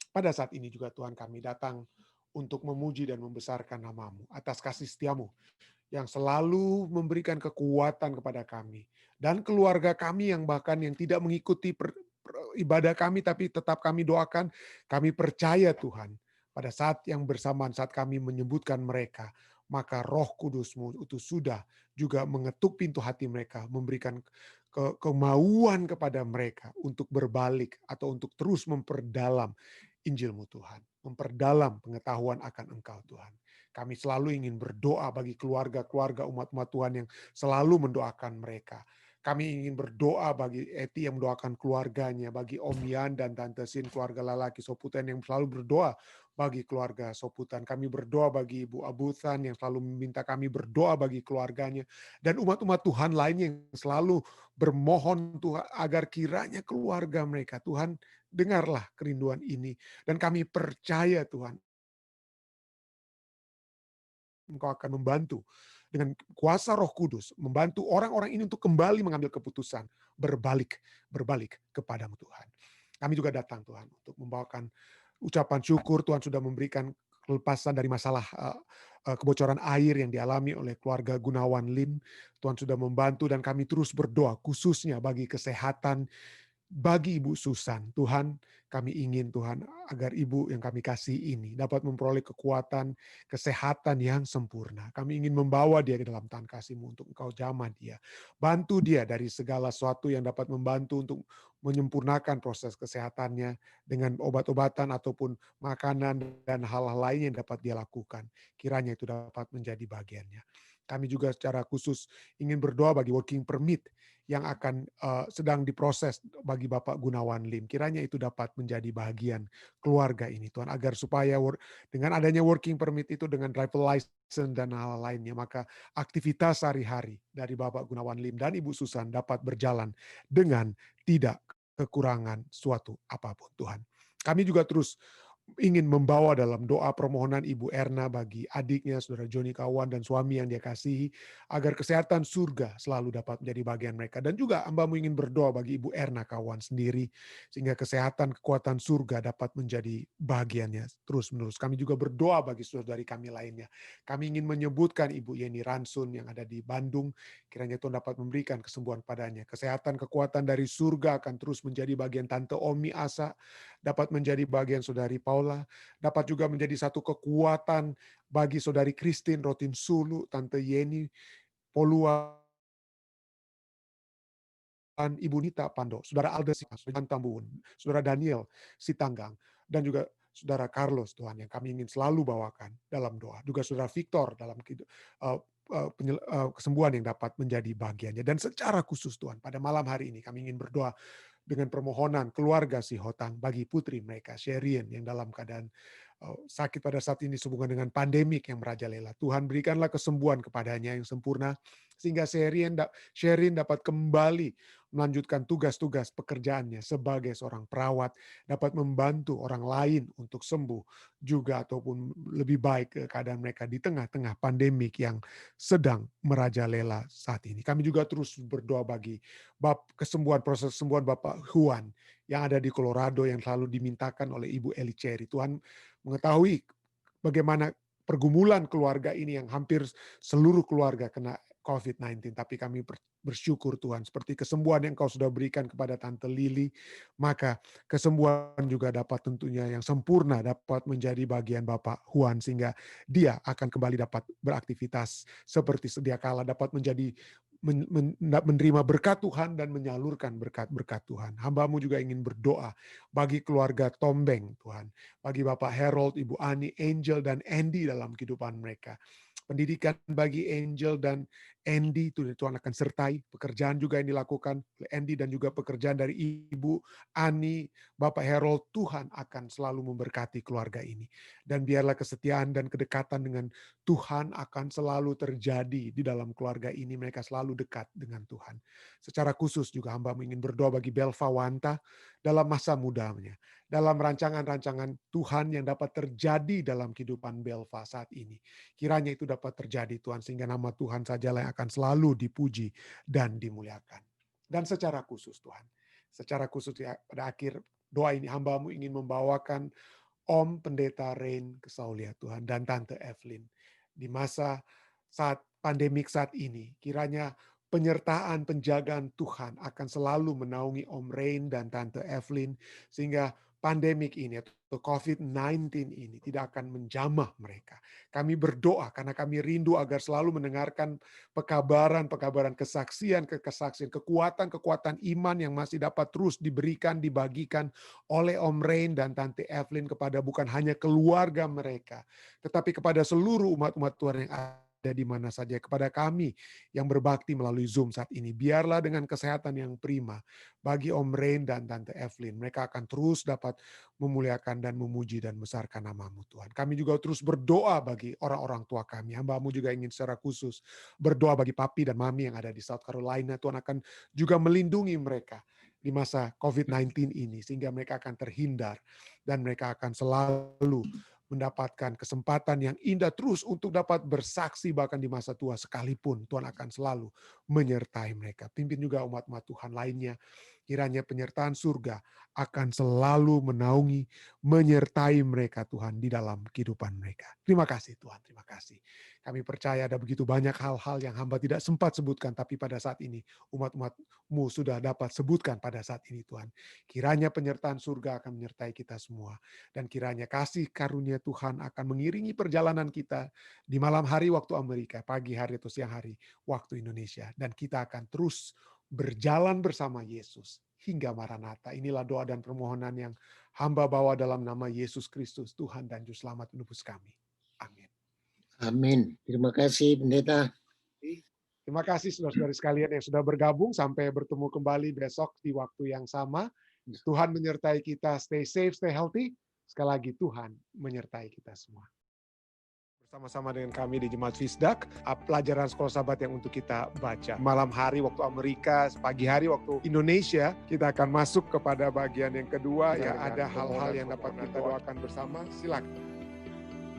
Pada saat ini juga Tuhan kami datang untuk memuji dan membesarkan nama-Mu atas kasih setia-Mu yang selalu memberikan kekuatan kepada kami dan keluarga kami yang bahkan yang tidak mengikuti ibadah kami, tapi tetap kami doakan. Kami percaya Tuhan, pada saat yang bersamaan saat kami menyebutkan mereka, maka Roh Kudus-Mu itu sudah juga mengetuk pintu hati mereka, memberikan kemauan kepada mereka untuk berbalik atau untuk terus memperdalam Injil-Mu Tuhan, memperdalam pengetahuan akan Engkau Tuhan. Kami selalu ingin berdoa bagi keluarga-keluarga umat-umat Tuhan yang selalu mendoakan mereka. Kami ingin berdoa bagi Eti yang mendoakan keluarganya, bagi Om Yan dan Tante Sin, keluarga Lalaki Soputan yang selalu berdoa bagi keluarga Soputan. Kami berdoa bagi Ibu Abutan yang selalu meminta kami berdoa bagi keluarganya. Dan umat-umat Tuhan lainnya yang selalu bermohon Tuhan agar kiranya keluarga mereka, Tuhan dengarlah kerinduan ini. Dan kami percaya Tuhan, Engkau akan membantu dengan kuasa Roh Kudus, membantu orang-orang ini untuk kembali mengambil keputusan, berbalik kepadamu Tuhan. Kami juga datang Tuhan untuk membawakan ucapan syukur. Tuhan sudah memberikan kelepasan dari masalah kebocoran air yang dialami oleh keluarga Gunawan Lim. Tuhan sudah membantu dan kami terus berdoa khususnya bagi kesehatan bagi Ibu Susan. Tuhan, kami ingin Tuhan agar Ibu yang kami kasih ini dapat memperoleh kekuatan, kesehatan yang sempurna. Kami ingin membawa dia ke dalam tangan kasih-Mu untuk Engkau jamah dia. Bantu dia dari segala sesuatu yang dapat membantu untuk menyempurnakan proses kesehatannya dengan obat-obatan ataupun makanan dan hal-hal lain yang dapat dia lakukan. Kiranya itu dapat menjadi bagiannya. Kami juga secara khusus ingin berdoa bagi working permit yang akan sedang diproses bagi Bapak Gunawan Lim. Kiranya itu dapat menjadi bagian keluarga ini, Tuhan, agar supaya dengan adanya working permit itu, dengan driver license dan hal lainnya, maka aktivitas sehari-hari dari Bapak Gunawan Lim dan Ibu Susan dapat berjalan dengan tidak kekurangan suatu apapun, Tuhan. Kami juga terus ingin membawa dalam doa permohonan Ibu Erna bagi adiknya, Saudara Joni Kawan, dan suami yang dia kasihi, agar kesehatan surga selalu dapat menjadi bagian mereka. Dan juga hamba-Mu ingin berdoa bagi Ibu Erna Kawan sendiri, sehingga kesehatan, kekuatan surga dapat menjadi bagiannya terus-menerus. Kami juga berdoa bagi saudari kami lainnya. Kami ingin menyebutkan Ibu Yeni Ransun yang ada di Bandung, kiranya Tuhan dapat memberikan kesembuhan padanya. Kesehatan, kekuatan dari surga akan terus menjadi bagian Tante Omi Asa, dapat menjadi bagian Saudari Paula, dapat juga menjadi satu kekuatan bagi Saudari Christine Rotin Sulu, Tante Yeni Polua, Ibu Nita Pando, Saudara Alda Tambun, Saudara Daniel Sitanggang, dan juga Saudara Carlos, Tuhan, yang kami ingin selalu bawakan dalam doa. Juga Saudara Victor dalam kesembuhan yang dapat menjadi bagiannya. Dan secara khusus Tuhan, pada malam hari ini kami ingin berdoa dengan permohonan keluarga si Hotang bagi putri mereka, Sherien, yang dalam keadaan sakit pada saat ini sehubungan dengan pandemik yang merajalela. Tuhan, berikanlah kesembuhan kepadanya yang sempurna, sehingga Sherin dapat kembali melanjutkan tugas-tugas pekerjaannya sebagai seorang perawat, dapat membantu orang lain untuk sembuh juga ataupun lebih baik keadaan mereka di tengah-tengah pandemik yang sedang merajalela saat ini. Kami juga terus berdoa bagi proses kesembuhan Bapak Juan yang ada di Colorado yang selalu dimintakan oleh Ibu Eli Cherry. Tuhan mengetahui bagaimana pergumulan keluarga ini yang hampir seluruh keluarga kena COVID-19. Tapi kami bersyukur Tuhan, seperti kesembuhan yang Kau sudah berikan kepada Tante Lily, maka kesembuhan juga dapat tentunya yang sempurna dapat menjadi bagian Bapak Juan, sehingga dia akan kembali dapat beraktivitas seperti sedia kala, dapat menjadi menerima berkat Tuhan dan menyalurkan berkat-berkat Tuhan. Hamba-Mu juga ingin berdoa bagi keluarga Tombeng Tuhan, bagi Bapak Harold, Ibu Ani, Angel, dan Andy dalam kehidupan mereka. Pendidikan bagi Angel dan Andy, Tuhan akan sertai. Pekerjaan juga yang dilakukan oleh Andy dan juga pekerjaan dari Ibu Ani, Bapak Harold, Tuhan akan selalu memberkati keluarga ini. Dan biarlah kesetiaan dan kedekatan dengan Tuhan akan selalu terjadi di dalam keluarga ini. Mereka selalu dekat dengan Tuhan. Secara khusus juga hamba ingin berdoa bagi Belva Wanta dalam masa mudanya, dalam rancangan-rancangan Tuhan yang dapat terjadi dalam kehidupan Belva saat ini. Kiranya itu dapat terjadi Tuhan, sehingga nama Tuhan sajalah yang akan selalu dipuji dan dimuliakan. Dan secara khusus Tuhan, secara khusus ya, pada akhir doa ini hamba-Mu ingin membawakan Om Pendeta Rain Kesaulia Tuhan dan Tante Evelyn. Di masa saat pandemik saat ini, kiranya penyertaan penjagaan Tuhan akan selalu menaungi Om Rain dan Tante Evelyn, sehingga pandemik ini atau COVID-19 ini tidak akan menjamah mereka. Kami berdoa karena kami rindu agar selalu mendengarkan pekabaran-pekabaran, kesaksian, kekuatan-kekuatan iman yang masih dapat terus diberikan, dibagikan oleh Om Rain dan Tante Evelyn kepada bukan hanya keluarga mereka, tetapi kepada seluruh umat-umat Tuhan yang ada di mana saja, kepada kami yang berbakti melalui Zoom saat ini. Biarlah dengan kesehatan yang prima bagi Om Rain dan Tante Evelyn, mereka akan terus dapat memuliakan dan memuji dan membesarkan nama-Mu Tuhan. Kami juga terus berdoa bagi orang-orang tua kami. Hamba-Mu juga ingin secara khusus berdoa bagi papi dan mami yang ada di South Carolina. Tuhan akan juga melindungi mereka di masa COVID-19 ini, sehingga mereka akan terhindar dan mereka akan selalu mendapatkan kesempatan yang indah terus untuk dapat bersaksi bahkan di masa tua sekalipun. Tuhan akan selalu menyertai mereka. Pimpin juga umat-umat Tuhan lainnya. Kiranya penyertaan surga akan selalu menaungi, menyertai mereka Tuhan di dalam kehidupan mereka. Terima kasih Tuhan, terima kasih. Kami percaya ada begitu banyak hal-hal yang hamba tidak sempat sebutkan, tapi pada saat ini umat-umat-Mu sudah dapat sebutkan pada saat ini Tuhan. Kiranya penyertaan surga akan menyertai kita semua. Dan kiranya kasih karunia Tuhan akan mengiringi perjalanan kita di malam hari waktu Amerika, pagi hari atau siang hari waktu Indonesia. Dan kita akan terus berjalan bersama Yesus hingga Maranatha. Inilah doa dan permohonan yang hamba bawa dalam nama Yesus Kristus, Tuhan dan Juru Selamat menebus kami. Amin. Amin. Terima kasih Pendeta. Terima kasih saudara-saudari sekalian yang sudah bergabung. Sampai bertemu kembali besok di waktu yang sama. Tuhan menyertai kita. Stay safe, stay healthy. Sekali lagi Tuhan menyertai kita semua. Bersama-sama dengan kami di Jemaat Fisdak, pelajaran sekolah sahabat yang untuk kita baca. Malam hari waktu Amerika, pagi hari waktu Indonesia, kita akan masuk kepada bagian yang kedua. Ya, ada hal-hal yang dapat kita doakan bersama. Silakan.